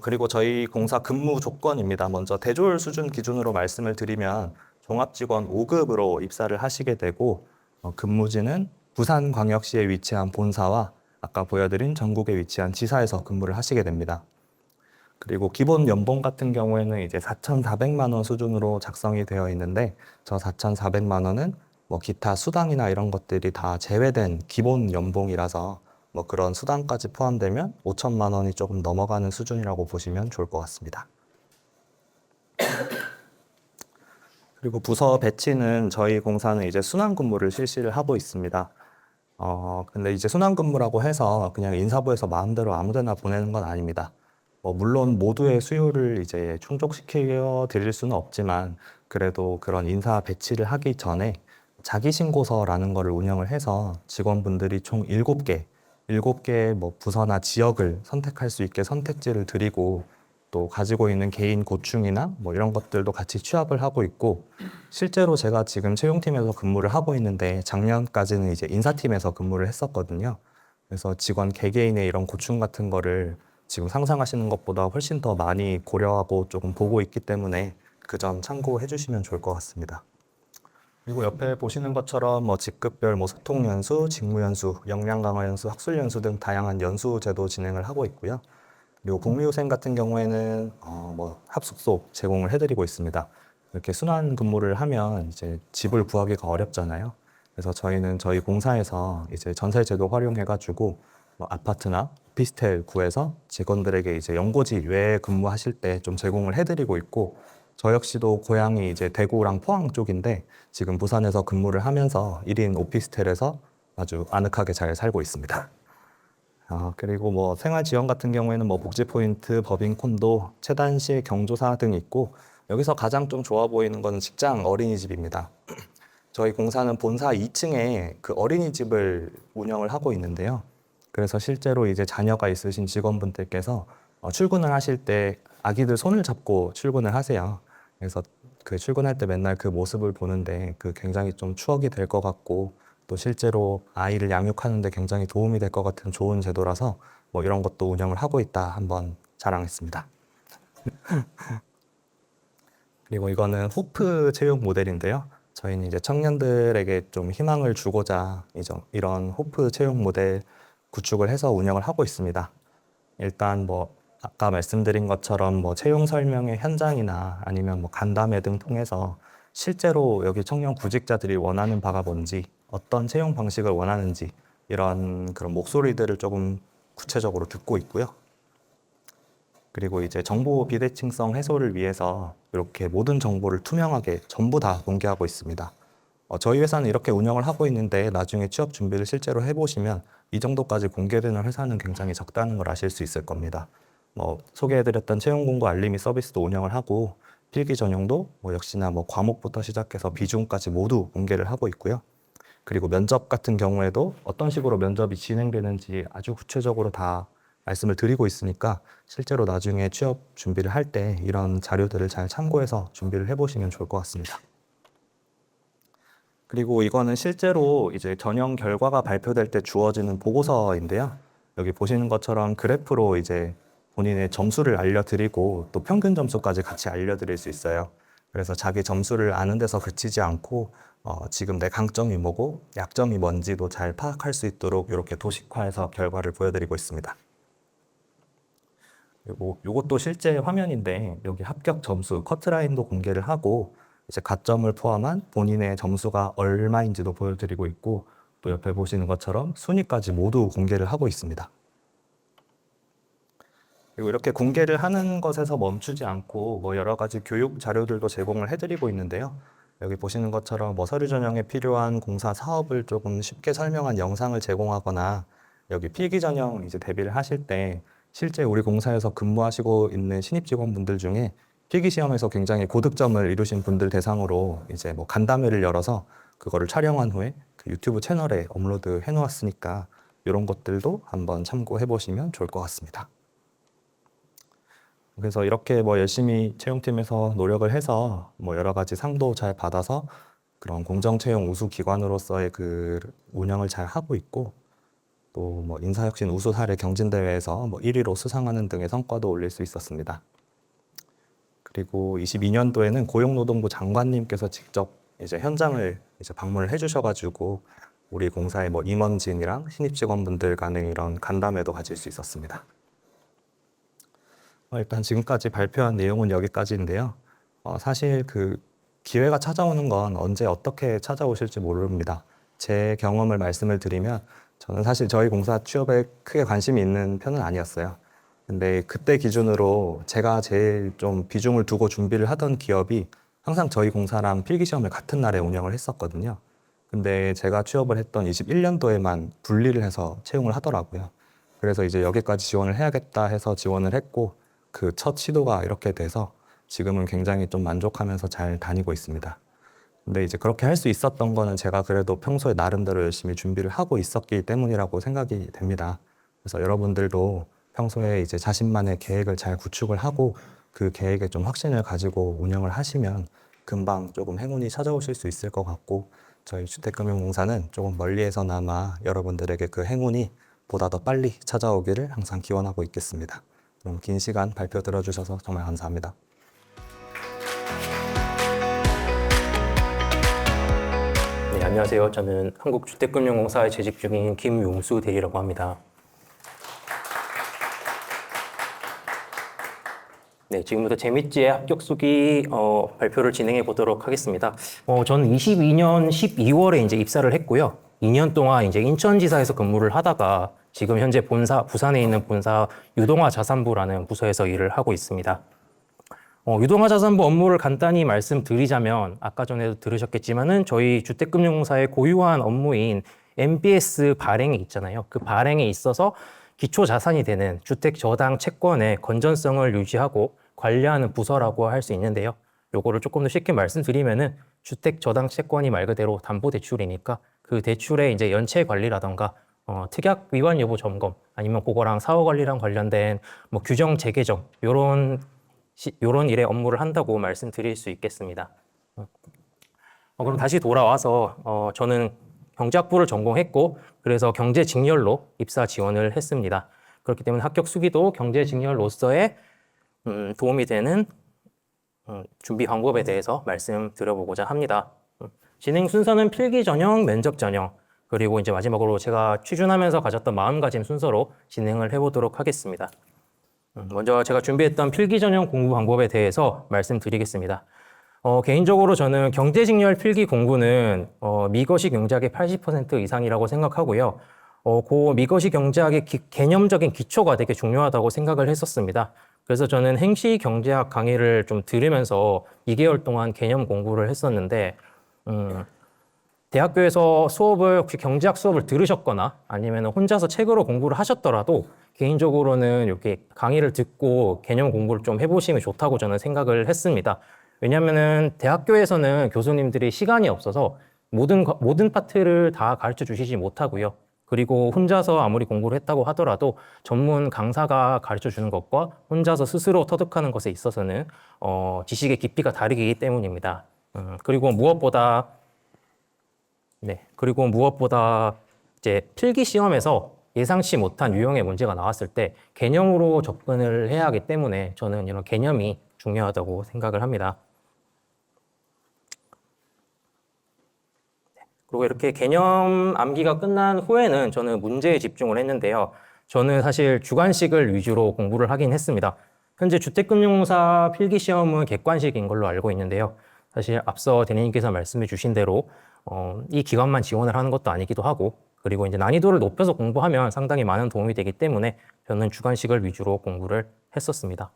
그리고 저희 공사 근무 조건입니다. 먼저 대졸 수준 기준으로 말씀을 드리면 종합직원 5급으로 입사를 하시게 되고, 근무지는 부산광역시에 위치한 본사와 아까 보여드린 전국에 위치한 지사에서 근무를 하시게 됩니다. 그리고 기본 연봉 같은 경우에는 이제 4,400만 원 수준으로 작성이 되어 있는데, 저 4,400만 원은 뭐 기타 수당이나 이런 것들이 다 제외된 기본 연봉이라서 뭐 그런 수당까지 포함되면 5천만 원이 조금 넘어가는 수준이라고 보시면 좋을 것 같습니다. 그리고 부서 배치는 저희 공사는 이제 순환 근무를 실시를 하고 있습니다. 근데 이제 순환 근무라고 해서 그냥 인사부에서 마음대로 아무데나 보내는 건 아닙니다. 물론 모두의 수요를 이제 충족시켜 드릴 수는 없지만, 그래도 그런 인사 배치를 하기 전에 자기 신고서라는 거를 운영을 해서 직원분들이 총 7개 뭐 부서나 지역을 선택할 수 있게 선택지를 드리고, 또 가지고 있는 개인 고충이나 뭐 이런 것들도 같이 취합을 하고 있고, 실제로 제가 지금 채용팀에서 근무를 하고 있는데 작년까지는 이제 인사팀에서 근무를 했었거든요. 그래서 직원 개개인의 이런 고충 같은 거를 지금 상상하시는 것보다 훨씬 더 많이 고려하고 조금 보고 있기 때문에 그 점 참고해 주시면 좋을 것 같습니다. 그리고 옆에 보시는 것처럼 뭐 직급별 뭐 소통 연수, 직무 연수, 역량 강화 연수, 학술 연수 등 다양한 연수 제도 진행을 하고 있고요. 그리고 복리후생 같은 경우에는 뭐 합숙소 제공을 해드리고 있습니다. 이렇게 순환 근무를 하면 이제 집을 구하기가 어렵잖아요. 그래서 저희는 저희 공사에서 이제 전세 제도 활용해가지고 뭐 아파트나 오피스텔 구해서 직원들에게 이제 연고지 외에 근무하실 때 좀 제공을 해드리고 있고, 저 역시도 고향이 이제 대구랑 포항 쪽인데 지금 부산에서 근무를 하면서 1인 오피스텔에서 아주 아늑하게 잘 살고 있습니다. 그리고 뭐 생활 지원 같은 경우에는 뭐 복지 포인트, 법인 콘도, 최단식 경조사 등 있고, 여기서 가장 좀 좋아 보이는 거는 직장 어린이집입니다. 저희 공사는 본사 2층에 그 어린이집을 운영을 하고 있는데요. 그래서 실제로 이제 자녀가 있으신 직원분들께서 출근을 하실 때 아기들 손을 잡고 출근을 하세요. 그래서 그 출근할 때 맨날 그 모습을 보는데 그 굉장히 좀 추억이 될 것 같고, 또 실제로 아이를 양육하는 데 굉장히 도움이 될 것 같은 좋은 제도라서 뭐 이런 것도 운영을 하고 있다 한번 자랑했습니다. 그리고 이거는 호프 채용 모델인데요. 저희는 이제 청년들에게 좀 희망을 주고자 이런 호프 채용 모델 구축을 해서 운영을 하고 있습니다. 일단 뭐 아까 말씀드린 것처럼 뭐 채용 설명의 현장이나 아니면 뭐 간담회 등 통해서 실제로 여기 청년 구직자들이 원하는 바가 뭔지, 어떤 채용 방식을 원하는지 이런 그런 목소리들을 조금 구체적으로 듣고 있고요. 그리고 이제 정보 비대칭성 해소를 위해서 이렇게 모든 정보를 투명하게 전부 다 공개하고 있습니다. 저희 회사는 이렇게 운영을 하고 있는데 나중에 취업 준비를 실제로 해보시면 이 정도까지 공개되는 회사는 굉장히 적다는 걸 아실 수 있을 겁니다. 소개해드렸던 채용 공고 알림이 서비스도 운영을 하고 필기 전형도 역시나 과목부터 시작해서 비중까지 모두 공개를 하고 있고요. 그리고 면접 같은 경우에도 어떤 식으로 면접이 진행되는지 아주 구체적으로 다 말씀을 드리고 있으니까 실제로 나중에 취업 준비를 할 때 이런 자료들을 잘 참고해서 준비를 해보시면 좋을 것 같습니다. 그리고 이거는 실제로 이제 전형 결과가 발표될 때 주어지는 보고서인데요. 여기 보시는 것처럼 그래프로 이제 본인의 점수를 알려드리고 또 평균 점수까지 같이 알려드릴 수 있어요. 그래서 자기 점수를 아는 데서 그치지 않고 지금 내 강점이 뭐고 약점이 뭔지도 잘 파악할 수 있도록 이렇게 도식화해서 결과를 보여드리고 있습니다. 그리고 이것도 실제 화면인데 여기 합격 점수 커트라인도 공개를 하고 이제 가점을 포함한 본인의 점수가 얼마인지도 보여드리고 있고 또 옆에 보시는 것처럼 순위까지 모두 공개를 하고 있습니다. 그리고 이렇게 공개를 하는 것에서 멈추지 않고 여러 가지 교육 자료들도 제공을 해드리고 있는데요. 여기 보시는 것처럼 서류 전형에 필요한 공사 사업을 조금 쉽게 설명한 영상을 제공하거나 여기 필기 전형 이제 대비를 하실 때 실제 우리 공사에서 근무하시고 있는 신입 직원분들 중에 필기 시험에서 굉장히 고득점을 이루신 분들 대상으로 이제 간담회를 열어서 그거를 촬영한 후에 그 유튜브 채널에 업로드 해 놓았으니까 이런 것들도 한번 참고해 보시면 좋을 것 같습니다. 그래서 이렇게 열심히 채용팀에서 노력을 해서 여러 가지 상도 잘 받아서 그런 공정채용 우수 기관으로서의 그 운영을 잘 하고 있고 또 인사혁신 우수 사례 경진대회에서 1위로 수상하는 등의 성과도 올릴 수 있었습니다. 그리고 22년도에는 고용노동부 장관님께서 직접 이제 현장을 이제 방문을 해주셔가지고 우리 공사의 임원진이랑 신입 직원분들 간의 이런 간담회도 가질 수 있었습니다. 일단 지금까지 발표한 내용은 여기까지인데요. 사실 그 기회가 찾아오는 건 언제 어떻게 찾아오실지 모릅니다. 제 경험을 말씀을 드리면 저는 사실 저희 공사 취업에 크게 관심이 있는 편은 아니었어요. 근데 그때 기준으로 제가 제일 좀 비중을 두고 준비를 하던 기업이 항상 저희 공사랑 필기시험을 같은 날에 운영을 했었거든요. 근데 제가 취업을 했던 21년도에만 분리를 해서 채용을 하더라고요. 그래서 이제 여기까지 지원을 해야겠다 해서 지원을 했고 그 첫 시도가 이렇게 돼서 지금은 굉장히 좀 만족하면서 잘 다니고 있습니다. 근데 이제 그렇게 할 수 있었던 거는 제가 그래도 평소에 나름대로 열심히 준비를 하고 있었기 때문이라고 생각이 됩니다. 그래서 여러분들도 평소에 이제 자신만의 계획을 잘 구축을 하고 그 계획에 좀 확신을 가지고 운영을 하시면 금방 조금 행운이 찾아오실 수 있을 것 같고 저희 주택금융공사는 조금 멀리에서나마 여러분들에게 그 행운이 보다 더 빨리 찾아오기를 항상 기원하고 있겠습니다. 그럼 긴 시간 발표 들어주셔서 정말 감사합니다. 네, 안녕하세요. 저는 한국주택금융공사에 재직 중인 김용수 대리라고 합니다. 네, 지금부터 재밌지의 합격 수기 발표를 진행해 보도록 하겠습니다. 저는 22년 12월에 이제 입사를 했고요. 2년 동안 이제 인천지사에서 근무를 하다가 지금 현재 부산에 있는 본사 유동화 자산부라는 부서에서 일을 하고 있습니다. 유동화 자산부 업무를 간단히 말씀드리자면 아까 전에도 들으셨겠지만은 저희 주택금융공사의 고유한 업무인 MBS 발행이 있잖아요. 그 발행에 있어서 기초 자산이 되는 주택 저당 채권의 건전성을 유지하고 관리하는 부서라고 할 수 있는데요. 요거를 조금 더 쉽게 말씀드리면은 주택 저당 채권이 말 그대로 담보 대출이니까 그 대출의 이제 연체 관리라던가 특약 위반 여부 점검 아니면 그거랑 사후 관리랑 관련된 규정 재개정 요런 일의 업무를 한다고 말씀드릴 수 있겠습니다. 그럼 다시 돌아와서 저는 경제학부를 전공했고 그래서 경제 직렬로 입사 지원을 했습니다. 그렇기 때문에 합격 수기도 경제 직렬로서의 도움이 되는 준비 방법에 대해서 말씀드려보고자 합니다. 진행 순서는 필기 전형, 면접 전형, 그리고 이제 마지막으로 제가 취준하면서 가졌던 마음가짐 순서로 진행을 해보도록 하겠습니다. 먼저 제가 준비했던 필기 전형 공부 방법에 대해서 말씀드리겠습니다. 개인적으로 저는 경제직렬 필기 공부는 미거시 경제학의 80% 이상이라고 생각하고요. 그 미거시 경제학의 개념적인 기초가 되게 중요하다고 생각을 했었습니다. 그래서 저는 행시 경제학 강의를 좀 들으면서 2개월 동안 개념 공부를 했었는데 대학교에서 수업을 혹시 경제학 수업을 들으셨거나 아니면 혼자서 책으로 공부를 하셨더라도 개인적으로는 이렇게 강의를 듣고 개념 공부를 좀 해보시면 좋다고 저는 생각을 했습니다. 왜냐하면은 대학교에서는 교수님들이 시간이 없어서 모든 파트를 다 가르쳐 주시지 못하고요. 그리고 혼자서 아무리 공부를 했다고 하더라도 전문 강사가 가르쳐 주는 것과 혼자서 스스로 터득하는 것에 있어서는 지식의 깊이가 다르기 때문입니다. 그리고 무엇보다 이제 필기 시험에서 예상치 못한 유형의 문제가 나왔을 때 개념으로 접근을 해야 하기 때문에 저는 이런 개념이 중요하다고 생각을 합니다. 그리고 이렇게 개념 암기가 끝난 후에는 저는 문제에 집중을 했는데요. 저는 사실 주관식을 위주로 공부를 하긴 했습니다. 현재 주택금융공사 필기시험은 객관식인 걸로 알고 있는데요. 사실 앞서 대리님께서 말씀해 주신 대로 이 기관만 지원을 하는 것도 아니기도 하고 그리고 이제 난이도를 높여서 공부하면 상당히 많은 도움이 되기 때문에 저는 주관식을 위주로 공부를 했었습니다.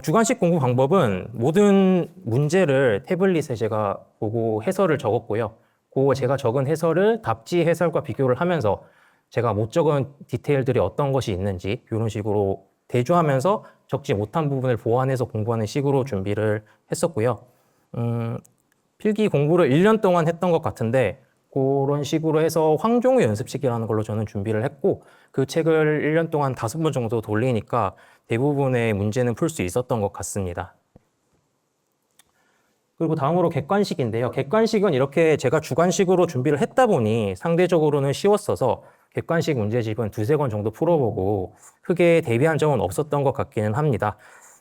주관식 공부 방법은 모든 문제를 태블릿에 제가 보고 해설을 적었고요. 그 제가 적은 해설을 답지 해설과 비교를 하면서 제가 못 적은 디테일들이 어떤 것이 있는지 이런 식으로 대조하면서 적지 못한 부분을 보완해서 공부하는 식으로 준비를 했었고요. 필기 공부를 1년 동안 했던 것 같은데 그런 식으로 해서 황종우 연습식이라는 걸로 저는 준비를 했고 그 책을 1년 동안 5번 정도 돌리니까 대부분의 문제는 풀 수 있었던 것 같습니다. 그리고 다음으로 객관식인데요. 객관식은 이렇게 제가 주관식으로 준비를 했다 보니 상대적으로는 쉬웠어서 객관식 문제집은 2-3권 정도 풀어보고 크게 대비한 점은 없었던 것 같기는 합니다.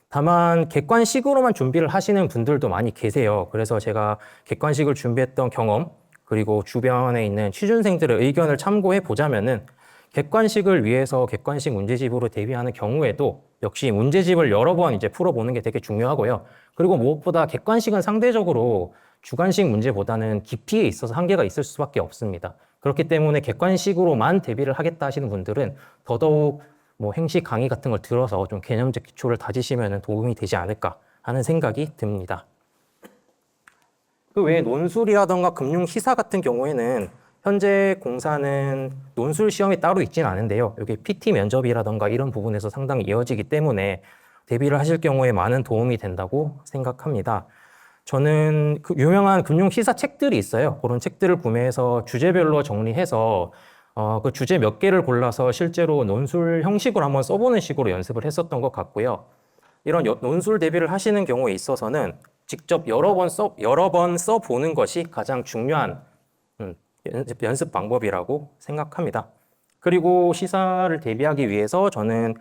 다만 객관식으로만 준비를 하시는 분들도 많이 계세요. 그래서 제가 객관식을 준비했던 경험 그리고 주변에 있는 취준생들의 의견을 참고해 보자면은 객관식을 위해서 객관식 문제집으로 대비하는 경우에도 역시 문제집을 여러 번 이제 풀어보는 게 되게 중요하고요. 그리고 무엇보다 객관식은 상대적으로 주관식 문제보다는 깊이에 있어서 한계가 있을 수밖에 없습니다. 그렇기 때문에 객관식으로만 대비를 하겠다 하시는 분들은 더더욱 뭐 행식 강의 같은 걸 들어서 좀 개념적 기초를 다지시면 도움이 되지 않을까 하는 생각이 듭니다. 그 외에 논술이라던가 금융 시사 같은 경우에는 현재 공사는 논술 시험이 따로 있지는 않은데요. 여기 PT 면접이라던가 이런 부분에서 상당히 이어지기 때문에 대비를 하실 경우에 많은 도움이 된다고 생각합니다. 저는 그 유명한 금융 시사 책들이 있어요. 그런 책들을 구매해서 주제별로 정리해서 그 주제 몇 개를 골라서 실제로 논술 형식으로 한번 써보는 식으로 연습을 했었던 것 같고요. 이런 논술 대비를 하시는 경우에 있어서는 직접 여러 번 써보는 것이 가장 중요한 연습 방법이라고 생각합니다. 그리고 시사를 대비하기 위해서 저는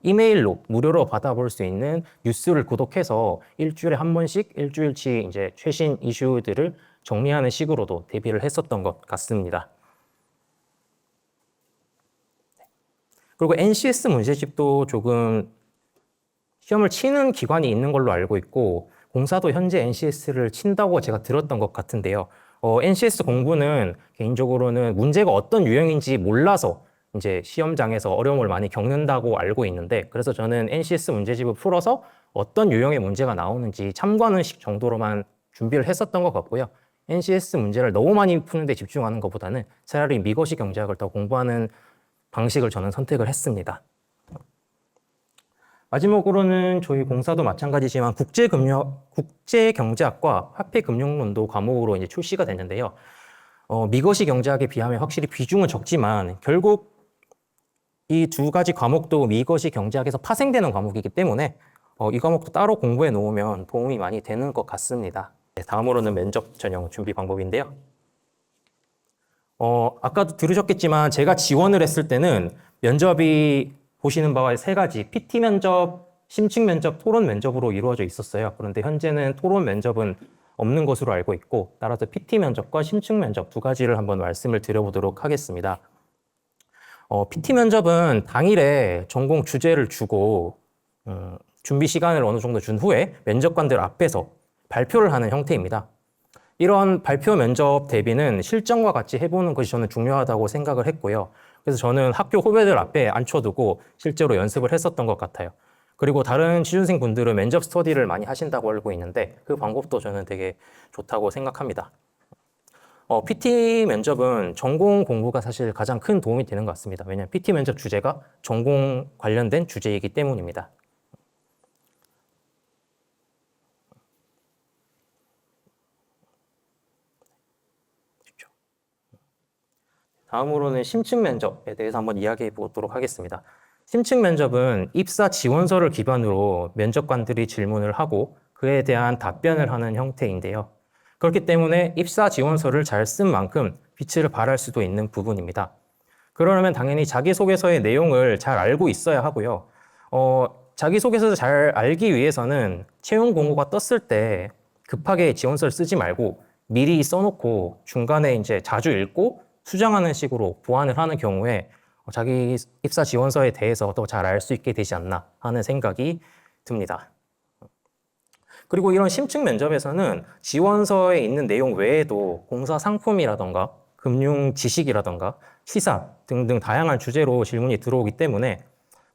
이메일로 무료로 받아볼 수 있는 뉴스를 구독해서 일주일에 한 번씩 일주일치 이제 최신 이슈들을 정리하는 식으로도 대비를 했었던 것 같습니다. 그리고 NCS 문제집도 조금 시험을 치는 기관이 있는 걸로 알고 있고 공사도 현재 NCS를 친다고 제가 들었던 것 같은데요. NCS 공부는 개인적으로는 문제가 어떤 유형인지 몰라서 이제 시험장에서 어려움을 많이 겪는다고 알고 있는데 그래서 저는 NCS 문제집을 풀어서 어떤 유형의 문제가 나오는지 참고하는 정도로만 준비를 했었던 것 같고요. NCS 문제를 너무 많이 푸는 데 집중하는 것보다는 차라리 미거시 경제학을 더 공부하는 방식을 저는 선택을 했습니다. 마지막으로는 저희 공사도 마찬가지지만 국제경제학과 화폐금융론도 과목으로 이제 출시가 됐는데요. 미거시 경제학에 비하면 확실히 비중은 적지만 결국 이 두 가지 과목도 미거시 경제학에서 파생되는 과목이기 때문에 이 과목도 따로 공부해 놓으면 도움이 많이 되는 것 같습니다. 다음으로는 면접 전형 준비 방법인데요. 아까도 들으셨겠지만 제가 지원을 했을 때는 면접이 보시는 바와 세 가지, PT 면접, 심층 면접, 토론 면접으로 이루어져 있었어요. 그런데 현재는 토론 면접은 없는 것으로 알고 있고, 따라서 PT 면접과 심층 면접 두 가지를 한번 말씀을 드려보도록 하겠습니다. PT 면접은 당일에 전공 주제를 주고 준비 시간을 어느 정도 준 후에 면접관들 앞에서 발표를 하는 형태입니다. 이런 발표 면접 대비는 실전과 같이 해보는 것이 저는 중요하다고 생각을 했고요. 그래서 저는 학교 후배들 앞에 앉혀두고 실제로 연습을 했었던 것 같아요. 그리고 다른 취준생 분들은 면접 스터디를 많이 하신다고 알고 있는데 그 방법도 저는 되게 좋다고 생각합니다. PT 면접은 전공 공부가 사실 가장 큰 도움이 되는 것 같습니다. 왜냐하면 PT 면접 주제가 전공 관련된 주제이기 때문입니다. 다음으로는 심층 면접에 대해서 한번 이야기해 보도록 하겠습니다. 심층 면접은 입사 지원서를 기반으로 면접관들이 질문을 하고 그에 대한 답변을 하는 형태인데요. 그렇기 때문에 입사 지원서를 잘 쓴 만큼 빛을 발할 수도 있는 부분입니다. 그러려면 당연히 자기소개서의 내용을 잘 알고 있어야 하고요. 자기소개서를 잘 알기 위해서는 채용 공고가 떴을 때 급하게 지원서를 쓰지 말고 미리 써놓고 중간에 이제 자주 읽고 수정하는 식으로 보완을 하는 경우에 자기 입사 지원서에 대해서 더 잘 알 수 있게 되지 않나 하는 생각이 듭니다. 그리고 이런 심층 면접에서는 지원서에 있는 내용 외에도 공사 상품이라던가 금융 지식이라던가 시사 등등 다양한 주제로 질문이 들어오기 때문에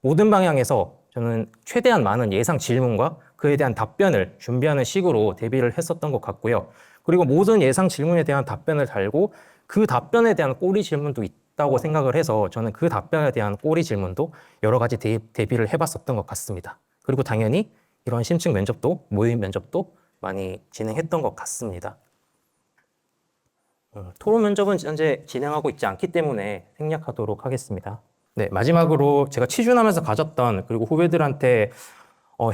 모든 방향에서 저는 최대한 많은 예상 질문과 그에 대한 답변을 준비하는 식으로 대비를 했었던 것 같고요. 그리고 모든 예상 질문에 대한 답변을 달고 그 답변에 대한 꼬리 질문도 있다고 생각을 해서 저는 그 답변에 대한 꼬리 질문도 여러 가지 대비를 해봤었던 것 같습니다. 그리고 당연히 이런 심층 면접도 모의 면접도 많이 진행했던 것 같습니다. 토론 면접은 현재 진행하고 있지 않기 때문에 생략하도록 하겠습니다. 네, 마지막으로 제가 취준하면서 가졌던 그리고 후배들한테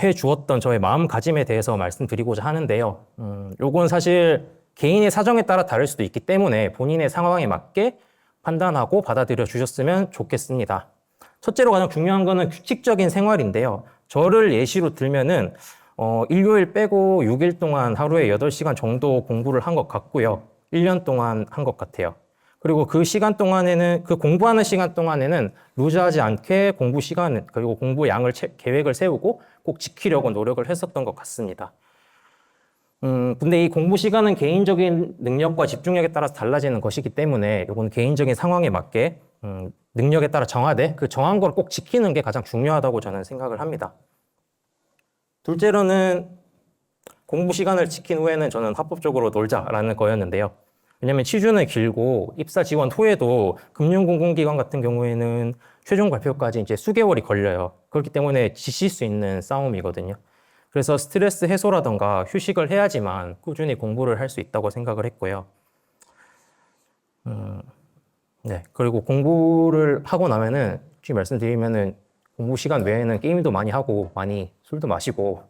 해주었던 저의 마음가짐에 대해서 말씀드리고자 하는데요. 요건 사실 개인의 사정에 따라 다를 수도 있기 때문에 본인의 상황에 맞게 판단하고 받아들여 주셨으면 좋겠습니다. 첫째로 가장 중요한 거는 규칙적인 생활인데요. 저를 예시로 들면은 일요일 빼고 6일 동안 하루에 8시간 정도 공부를 한 것 같고요. 1년 동안 한 것 같아요. 그리고 그 시간 동안에는 그 공부하는 시간 동안에는 루즈하지 않게 공부 시간 그리고 공부 양을 계획을 세우고 꼭 지키려고 노력을 했었던 것 같습니다. 근데 이 공부 시간은 개인적인 능력과 집중력에 따라서 달라지는 것이기 때문에 이건 개인적인 상황에 맞게 능력에 따라 정하되 그 정한 걸 꼭 지키는 게 가장 중요하다고 저는 생각을 합니다. 둘째로는 공부 시간을 지킨 후에는 저는 합법적으로 놀자라는 거였는데요. 왜냐하면 취준은 길고 입사 지원 후에도 금융공공기관 같은 경우에는 최종 발표까지 이제 수개월이 걸려요. 그렇기 때문에 지칠 수 있는 싸움이거든요. 그래서 스트레스 해소라던가 휴식을 해야지만 꾸준히 공부를 할 수 있다고 생각을 했고요. 네. 그리고 공부를 하고 나면은, 솔직히 말씀드리면은 공부 시간 외에는 게임도 많이 하고, 많이 술도 마시고,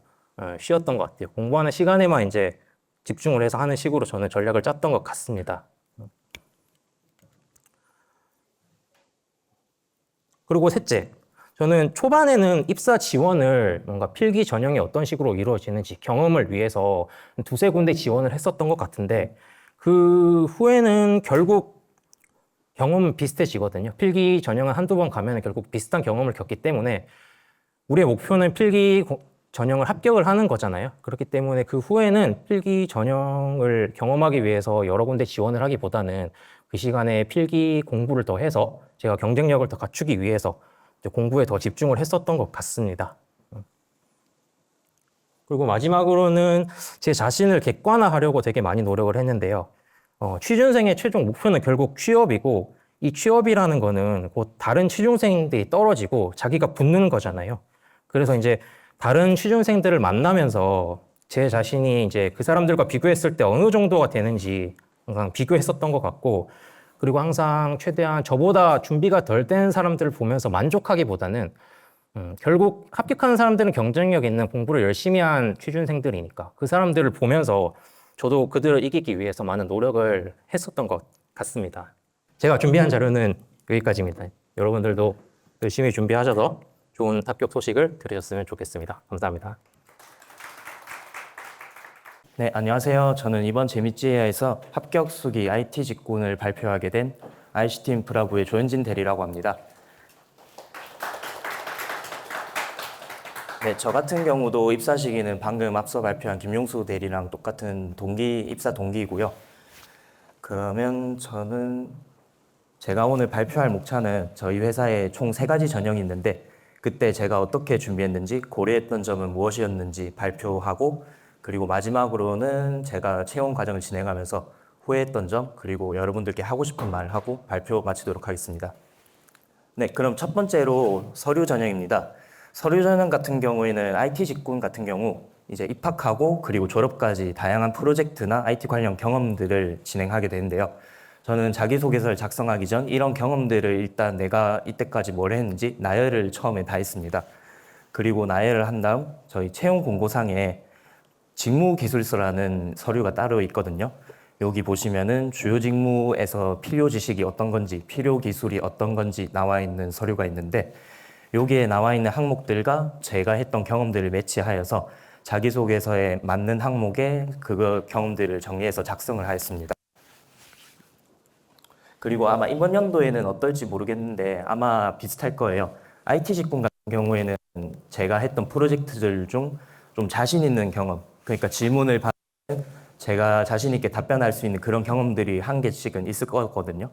쉬었던 것 같아요. 공부하는 시간에만 이제 집중을 해서 하는 식으로 저는 전략을 짰던 것 같습니다. 그리고 셋째. 저는 초반에는 입사 지원을 뭔가 필기 전형이 어떤 식으로 이루어지는지 경험을 위해서 두세 군데 지원을 했었던 것 같은데 그 후에는 결국 경험은 비슷해지거든요. 필기 전형은 한두 번 가면 결국 비슷한 경험을 겪기 때문에 우리의 목표는 필기 전형을 합격을 하는 거잖아요. 그렇기 때문에 그 후에는 필기 전형을 경험하기 위해서 여러 군데 지원을 하기보다는 그 시간에 필기 공부를 더 해서 제가 경쟁력을 더 갖추기 위해서 공부에 더 집중을 했었던 것 같습니다. 그리고 마지막으로는 제 자신을 객관화하려고 되게 많이 노력을 했는데요. 취준생의 최종 목표는 결국 취업이고 이 취업이라는 거는 곧 다른 취준생들이 떨어지고 자기가 붙는 거잖아요. 그래서 이제 다른 취준생들을 만나면서 제 자신이 이제 그 사람들과 비교했을 때 어느 정도가 되는지 항상 비교했었던 것 같고 그리고 항상 최대한 저보다 준비가 덜 된 사람들을 보면서 만족하기보다는 결국 합격하는 사람들은 경쟁력 있는 공부를 열심히 한 취준생들이니까 그 사람들을 보면서 저도 그들을 이기기 위해서 많은 노력을 했었던 것 같습니다. 제가 준비한 자료는 여기까지입니다. 여러분들도 열심히 준비하셔서 좋은 합격 소식을 들으셨으면 좋겠습니다. 감사합니다. 네, 안녕하세요. 저는 이번 재밌지에이아에서 합격 수기 IT 직군을 발표하게 된 ICT 인프라부의 조현진 대리라고 합니다. 네, 저 같은 경우도 입사 시기는 방금 앞서 발표한 김용수 대리랑 똑같은 입사 동기이고요. 그러면 제가 오늘 발표할 목차는 저희 회사에 총 3가지 전형이 있는데 그때 제가 어떻게 준비했는지 고려했던 점은 무엇이었는지 발표하고 그리고 마지막으로는 제가 채용 과정을 진행하면서 후회했던 점 그리고 여러분들께 하고 싶은 말을 하고 발표 마치도록 하겠습니다. 네, 그럼 첫 번째로 서류 전형입니다. 서류 전형 같은 경우에는 IT 직군 같은 경우 이제 입학하고 그리고 졸업까지 다양한 프로젝트나 IT 관련 경험들을 진행하게 되는데요. 저는 자기소개서를 작성하기 전 이런 경험들을 일단 내가 이때까지 뭘 했는지 나열을 처음에 다 했습니다. 그리고 나열을 한 다음 저희 채용 공고상에 직무기술서라는 서류가 따로 있거든요. 여기 보시면은 주요 직무에서 필요 지식이 어떤 건지, 필요 기술이 어떤 건지 나와 있는 서류가 있는데 여기에 나와 있는 항목들과 제가 했던 경험들을 매치하여서 자기소개서에 맞는 항목에 그 경험들을 정리해서 작성을 하였습니다. 그리고 아마 이번 연도에는 어떨지 모르겠는데 아마 비슷할 거예요. IT 직군 같은 경우에는 제가 했던 프로젝트들 중 좀 자신 있는 경험, 그러니까 질문을 받으면 제가 자신 있게 답변할 수 있는 그런 경험들이 한 개씩은 있을 거거든요.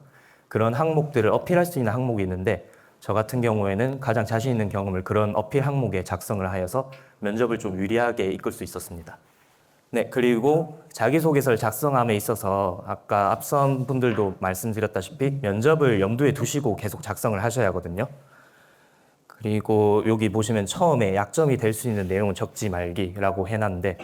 그런 항목들을 어필할 수 있는 항목이 있는데 저 같은 경우에는 가장 자신 있는 경험을 그런 어필 항목에 작성을 하여서 면접을 좀 유리하게 이끌 수 있었습니다. 네, 그리고 자기소개서를 작성함에 있어서 아까 앞선 분들도 말씀드렸다시피 면접을 염두에 두시고 계속 작성을 하셔야 하거든요. 그리고 여기 보시면 처음에 약점이 될 수 있는 내용은 적지 말기라고 해놨는데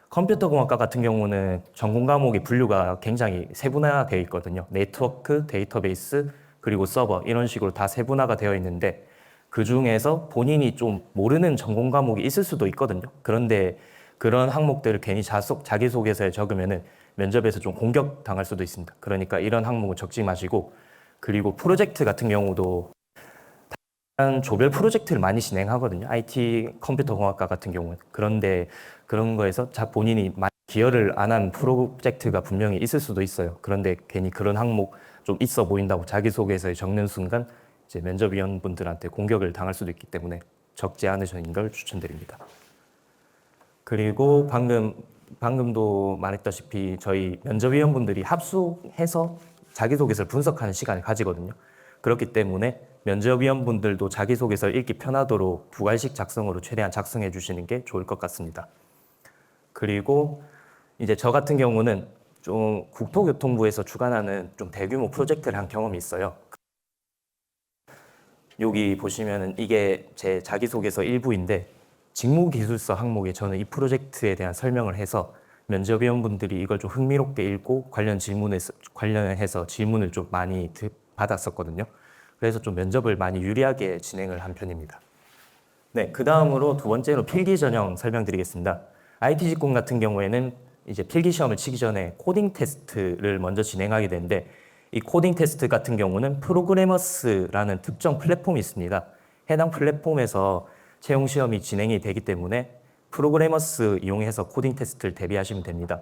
컴퓨터공학과 같은 경우는 전공 과목의 분류가 굉장히 세분화되어 있거든요. 네트워크, 데이터베이스, 그리고 서버 이런 식으로 다 세분화가 되어 있는데 그 중에서 본인이 좀 모르는 전공 과목이 있을 수도 있거든요. 그런데 그런 항목들을 괜히 자기소개서에 적으면은 면접에서 좀 공격당할 수도 있습니다. 그러니까 이런 항목은 적지 마시고 그리고 프로젝트 같은 경우도 조별 프로젝트를 많이 진행하거든요. IT 컴퓨터 공학과 같은 경우는. 그런데 그런 거에서 본인이 기여를 안 한 프로젝트가 분명히 있을 수도 있어요. 그런데 괜히 그런 항목 좀 있어 보인다고 자기소개서에 적는 순간 이제 면접위원분들한테 공격을 당할 수도 있기 때문에 적지 않으시는 걸 추천드립니다. 그리고 방금도 말했다시피 저희 면접위원분들이 합숙해서 자기소개서를 분석하는 시간을 가지거든요. 그렇기 때문에 면접위원분들도 자기소개서를 읽기 편하도록 2갈씩 작성으로 최대한 작성해 주시는 게 좋을 것 같습니다. 그리고 이제 저 같은 경우는 좀 국토교통부에서 주관하는 좀 대규모 프로젝트를 한 경험이 있어요. 여기 보시면은 이게 제 자기소개서 일부인데 직무기술서 항목에 저는 이 프로젝트에 대한 설명을 해서 면접위원분들이 이걸 좀 흥미롭게 읽고 관련해서 질문을 좀 많이 받았었거든요. 그래서 좀 면접을 많이 유리하게 진행을 한 편입니다. 네, 그 다음으로 두 번째로 필기 전형 설명드리겠습니다. IT 직군 같은 경우에는 이제 필기 시험을 치기 전에 코딩 테스트를 먼저 진행하게 되는데 이 코딩 테스트 같은 경우는 프로그래머스라는 특정 플랫폼이 있습니다. 해당 플랫폼에서 채용 시험이 진행이 되기 때문에 프로그래머스 이용해서 코딩 테스트를 대비하시면 됩니다.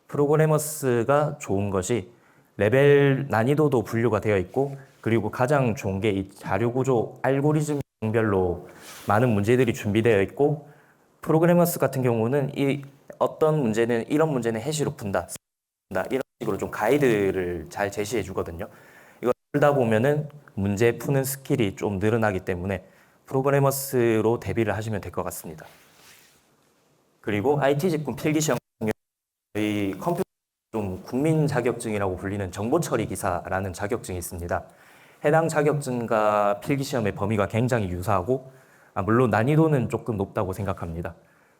프로그래머스가 좋은 것이 레벨 난이도도 분류가 되어 있고 그리고 가장 좋은 게 이 자료 구조 알고리즘별로 많은 문제들이 준비되어 있고 프로그래머스 같은 경우는 어떤 문제는 이런 문제는 해시로 푼다 이런 식으로 좀 가이드를 잘 제시해 주거든요. 이걸 풀다 보면은 문제 푸는 스킬이 좀 늘어나기 때문에 프로그래머스로 대비를 하시면 될 것 같습니다. 그리고 IT 직군 필기 시험 같은 경우 저희 컴퓨터 좀 국민 자격증이라고 불리는 정보 처리 기사라는 자격증이 있습니다. 해당 자격증과 필기 시험의 범위가 굉장히 유사하고 물론 난이도는 조금 높다고 생각합니다.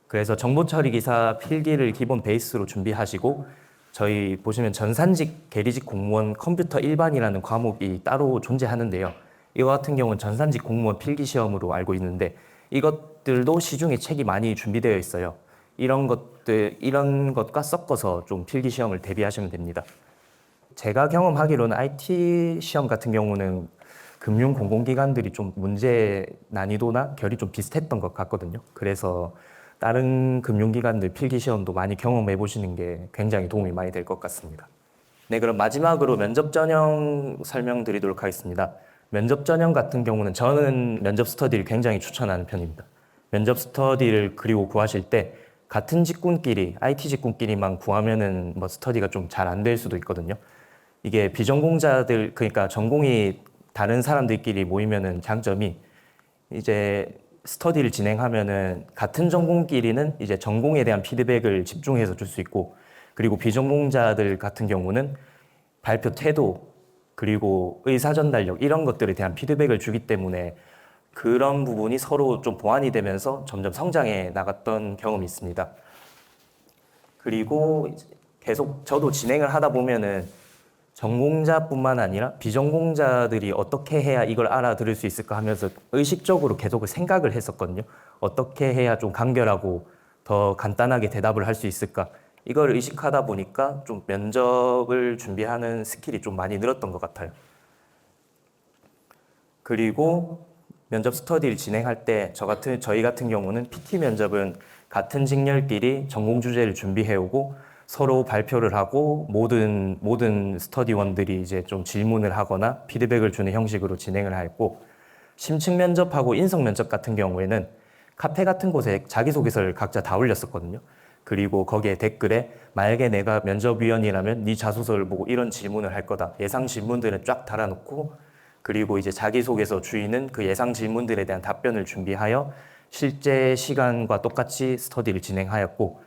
그래서 정보 처리 기사 필기를 기본 베이스로 준비하시고 저희 보시면 전산직 계리직 공무원 컴퓨터 일반이라는 과목이 따로 존재하는데요. 이거 같은 경우는 전산직 공무원 필기 시험으로 알고 있는데 이것들도 시중에 책이 많이 준비되어 있어요. 이런 것과 섞어서 좀 필기 시험을 대비하시면 됩니다. 제가 경험하기로는 IT 시험 같은 경우는 금융 공공기관들이 좀 문제 난이도나 결이 좀 비슷했던 것 같거든요. 그래서 다른 금융기관들 필기 시험도 많이 경험해 보시는 게 굉장히 도움이 많이 될 것 같습니다. 네, 그럼 마지막으로 면접 전형 설명드리도록 하겠습니다. 면접 전형 같은 경우는 저는 면접 스터디를 굉장히 추천하는 편입니다. 면접 스터디를 그리고 구하실 때 같은 직군끼리, IT 직군끼리만 구하면은 뭐 스터디가 좀 잘 안 될 수도 있거든요. 이게 비전공자들, 그러니까 전공이 다른 사람들끼리 모이면은 장점이 이제 스터디를 진행하면은 같은 전공끼리는 이제 전공에 대한 피드백을 집중해서 줄 수 있고, 그리고 비전공자들 같은 경우는 발표 태도 그리고 의사 전달력 이런 것들에 대한 피드백을 주기 때문에 그런 부분이 서로 좀 보완이 되면서 점점 성장해 나갔던 경험이 있습니다. 그리고 이제 계속 저도 진행을 하다 보면은 전공자뿐만 아니라 비전공자들이 어떻게 해야 이걸 알아들을 수 있을까 하면서 의식적으로 계속 생각을 했었거든요. 어떻게 해야 좀 간결하고 더 간단하게 대답을 할 수 있을까? 이걸 의식하다 보니까 좀 면접을 준비하는 스킬이 좀 많이 늘었던 것 같아요. 그리고 면접 스터디를 진행할 때 저희 같은 경우는 PT 면접은 같은 직렬끼리 전공 주제를 준비해 오고 서로 발표를 하고 모든 스터디원들이 이제 좀 질문을 하거나 피드백을 주는 형식으로 진행을 했고, 심층 면접하고 인성 면접 같은 경우에는 카페 같은 곳에 자기소개서를 각자 다 올렸었거든요. 그리고 거기에 댓글에 만약에 내가 면접위원이라면 네 자소서를 보고 이런 질문을 할 거다. 예상 질문들은 쫙 달아놓고, 그리고 이제 자기소개서 주인은 그 예상 질문들에 대한 답변을 준비하여 실제 시간과 똑같이 스터디를 진행하였고,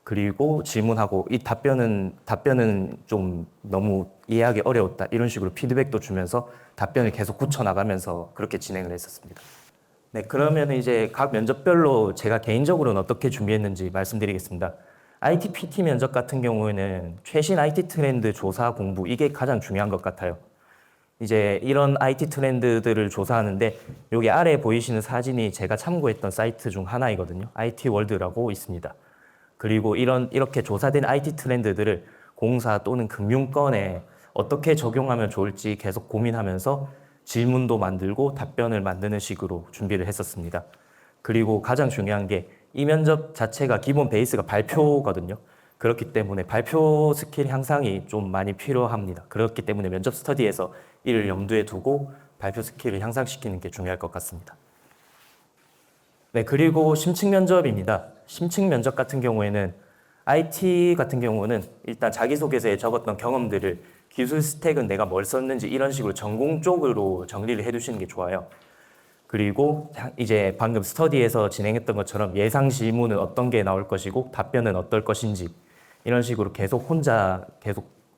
그리고 질문하고 이 답변은 좀 너무 이해하기 어려웠다 이런 식으로 피드백도 주면서 답변을 계속 굳혀나가면서 그렇게 진행을 했었습니다. 네, 그러면 이제 각 면접별로 제가 개인적으로는 어떻게 준비했는지 말씀드리겠습니다. IT PT 면접 같은 경우에는 최신 IT 트렌드 조사 공부 이게 가장 중요한 것 같아요. 이제 이런 IT 트렌드들을 조사하는데 여기 아래에 보이시는 사진이 제가 참고했던 사이트 중 하나이거든요. IT 월드라고 있습니다. 그리고 이렇게 조사된 IT 트렌드들을 공사 또는 금융권에 어떻게 적용하면 좋을지 계속 고민하면서 질문도 만들고 답변을 만드는 식으로 준비를 했었습니다. 그리고 가장 중요한 게 이 면접 자체가 기본 베이스가 발표거든요. 그렇기 때문에 발표 스킬 향상이 좀 많이 필요합니다. 그렇기 때문에 면접 스터디에서 이를 염두에 두고 발표 스킬을 향상시키는 게 중요할 것 같습니다. 네, 그리고 심층 면접입니다. 심층 면접 같은 경우에는 IT 같은 경우는 일단 자기소개서에 적었던 경험들을 기술 스택은 내가 뭘 썼는지 이런 식으로 전공 쪽으로 정리를 해두시는 게 좋아요. 그리고 이제 방금 스터디에서 진행했던 것처럼 예상 질문은 어떤 게 나올 것이고 답변은 어떨 것인지 이런 식으로 계속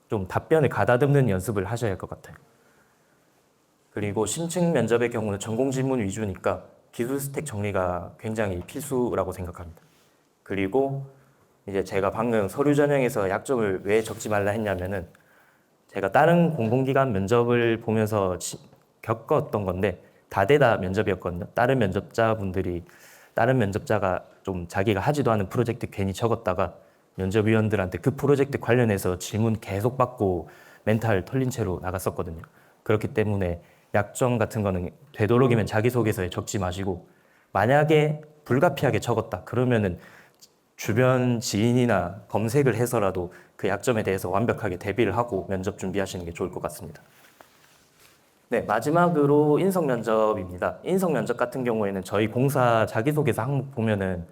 좀 답변을 가다듬는 연습을 하셔야 할 것 같아요. 그리고 심층 면접의 경우는 전공 질문 위주니까 기술 스택 정리가 굉장히 필수라고 생각합니다. 그리고 이제 제가 방금 서류 전형에서 약점을 왜 적지 말라 했냐면은 제가 다른 공공기관 면접을 보면서 겪었던 건데 다대다 면접이었거든요. 다른 면접자가 좀 자기가 하지도 않은 프로젝트 괜히 적었다가 면접위원들한테 그 프로젝트 관련해서 질문 계속 받고 멘탈 털린 채로 나갔었거든요. 그렇기 때문에 약점 같은 거는 되도록이면 자기소개서에 적지 마시고, 만약에 불가피하게 적었다 그러면은 주변 지인이나 검색을 해서라도 그 약점에 대해서 완벽하게 대비를 하고 면접 준비하시는 게 좋을 것 같습니다. 네, 마지막으로 인성 면접입니다. 인성 면접 같은 경우에는 저희 공사 자기소개서 항목 보면은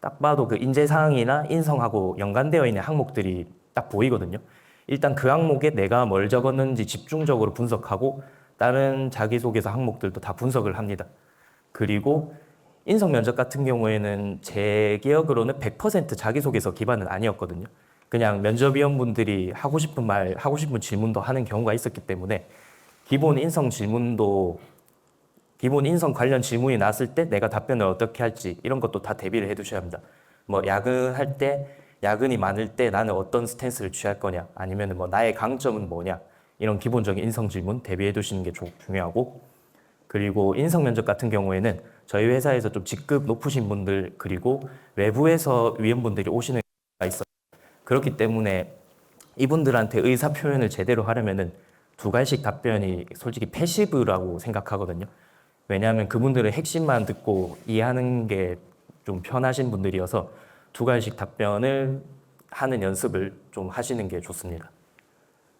딱 봐도 그 인재사항이나 인성하고 연관되어 있는 항목들이 딱 보이거든요. 일단 그 항목에 내가 뭘 적었는지 집중적으로 분석하고 다른 자기소개서 항목들도 다 분석을 합니다. 그리고 인성 면접 같은 경우에는 제 기억으로는 100% 자기소개서 기반은 아니었거든요. 그냥 면접위원분들이 하고 싶은 질문도 하는 경우가 있었기 때문에 기본 인성 관련 질문이 나왔을 때 내가 답변을 어떻게 할지 이런 것도 다 대비를 해두셔야 합니다. 뭐 야근할 때, 야근이 많을 때 나는 어떤 스탠스를 취할 거냐, 아니면 뭐 나의 강점은 뭐냐, 이런 기본적인 인성 질문 대비해 두시는 게 중요하고, 그리고 인성 면접 같은 경우에는 저희 회사에서 좀 직급 높으신 분들 그리고 외부에서 위원분들이 오시는 경우가 있어요. 그렇기 때문에 이분들한테 의사 표현을 제대로 하려면은 두 가지씩 답변이 솔직히 패시브라고 생각하거든요. 왜냐하면 그분들은 핵심만 듣고 이해하는 게 좀 편하신 분들이어서 두 가지씩 답변을 하는 연습을 좀 하시는 게 좋습니다.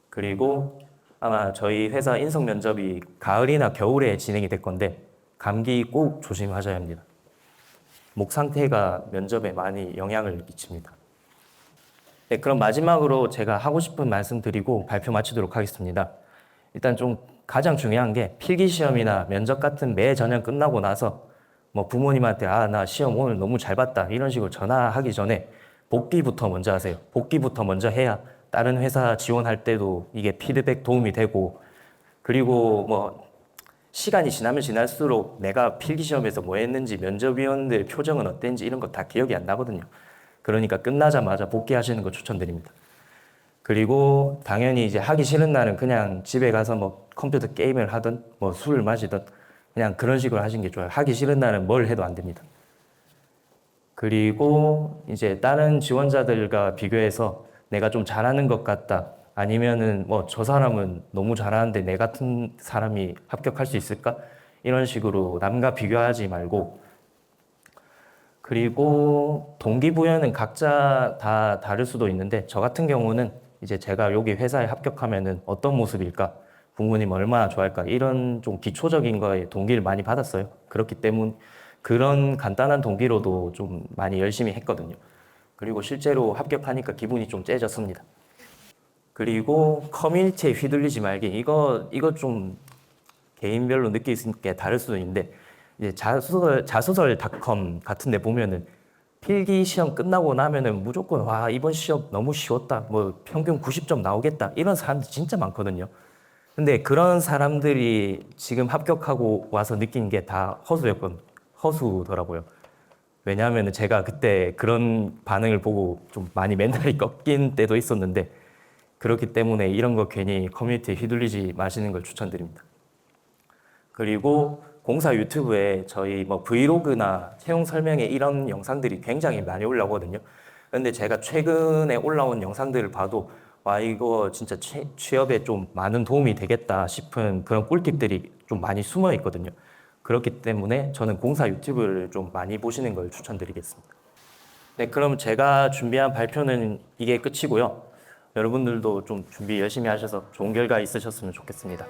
그리고 아마 저희 회사 인성 면접이 가을이나 겨울에 진행이 될 건데 감기 꼭 조심하셔야 합니다. 목 상태가 면접에 많이 영향을 미칩니다. 네, 그럼 마지막으로 제가 하고 싶은 말씀 드리고 발표 마치도록 하겠습니다. 일단 좀 가장 중요한 게 필기 시험이나 면접 같은 매 전형 끝나고 나서 뭐 부모님한테 나 시험 오늘 너무 잘 봤다 이런 식으로 전화하기 전에 복기부터 먼저 하세요. 복기부터 먼저 해야 다른 회사 지원할 때도 이게 피드백 도움이 되고, 그리고 뭐 시간이 지나면 지날수록 내가 필기시험에서 뭐 했는지 면접위원들 표정은 어땠는지 이런 거 다 기억이 안 나거든요. 그러니까 끝나자마자 복귀하시는 거 추천드립니다. 그리고 당연히 이제 하기 싫은 날은 그냥 집에 가서 뭐 컴퓨터 게임을 하든 뭐 술을 마시든 그냥 그런 식으로 하시는 게 좋아요. 하기 싫은 날은 뭘 해도 안 됩니다. 그리고 이제 다른 지원자들과 비교해서 내가 좀 잘하는 것 같다, 아니면은 뭐 저 사람은 너무 잘하는데 내 같은 사람이 합격할 수 있을까? 이런 식으로 남과 비교하지 말고, 그리고 동기부여는 각자 다 다를 수도 있는데 저 같은 경우는 이제 제가 여기 회사에 합격하면은 어떤 모습일까? 부모님 얼마나 좋아할까? 이런 좀 기초적인 거에 동기를 많이 받았어요. 그렇기 때문에 그런 간단한 동기로도 좀 많이 열심히 했거든요. 그리고 실제로 합격하니까 기분이 좀 째졌습니다. 그리고 커뮤니티에 휘둘리지 말기. 이거 좀 개인별로 느낄 수 있게 다를 수도 있는데, 이제 자소설닷컴 같은 데 보면은 필기 시험 끝나고 나면은 무조건 와 이번 시험 너무 쉬웠다, 뭐 평균 90점 나오겠다, 이런 사람들 진짜 많거든요. 근데 그런 사람들이 지금 합격하고 와서 느낀 게 다 허수더라고요. 왜냐하면 제가 그때 그런 반응을 보고 좀 많이 멘탈이 꺾인 때도 있었는데, 그렇기 때문에 이런 거 괜히 커뮤니티에 휘둘리지 마시는 걸 추천드립니다. 그리고 공사 유튜브에 저희 뭐 브이로그나 채용 설명회 이런 영상들이 굉장히 많이 올라오거든요. 근데 제가 최근에 올라온 영상들을 봐도 와 이거 진짜 취업에 좀 많은 도움이 되겠다 싶은 그런 꿀팁들이 좀 많이 숨어 있거든요. 그렇기 때문에 저는 공사 유튜브를 좀 많이 보시는 걸 추천드리겠습니다. 네, 그럼 제가 준비한 발표는 이게 끝이고요. 여러분들도 좀 준비 열심히 하셔서 좋은 결과 있으셨으면 좋겠습니다.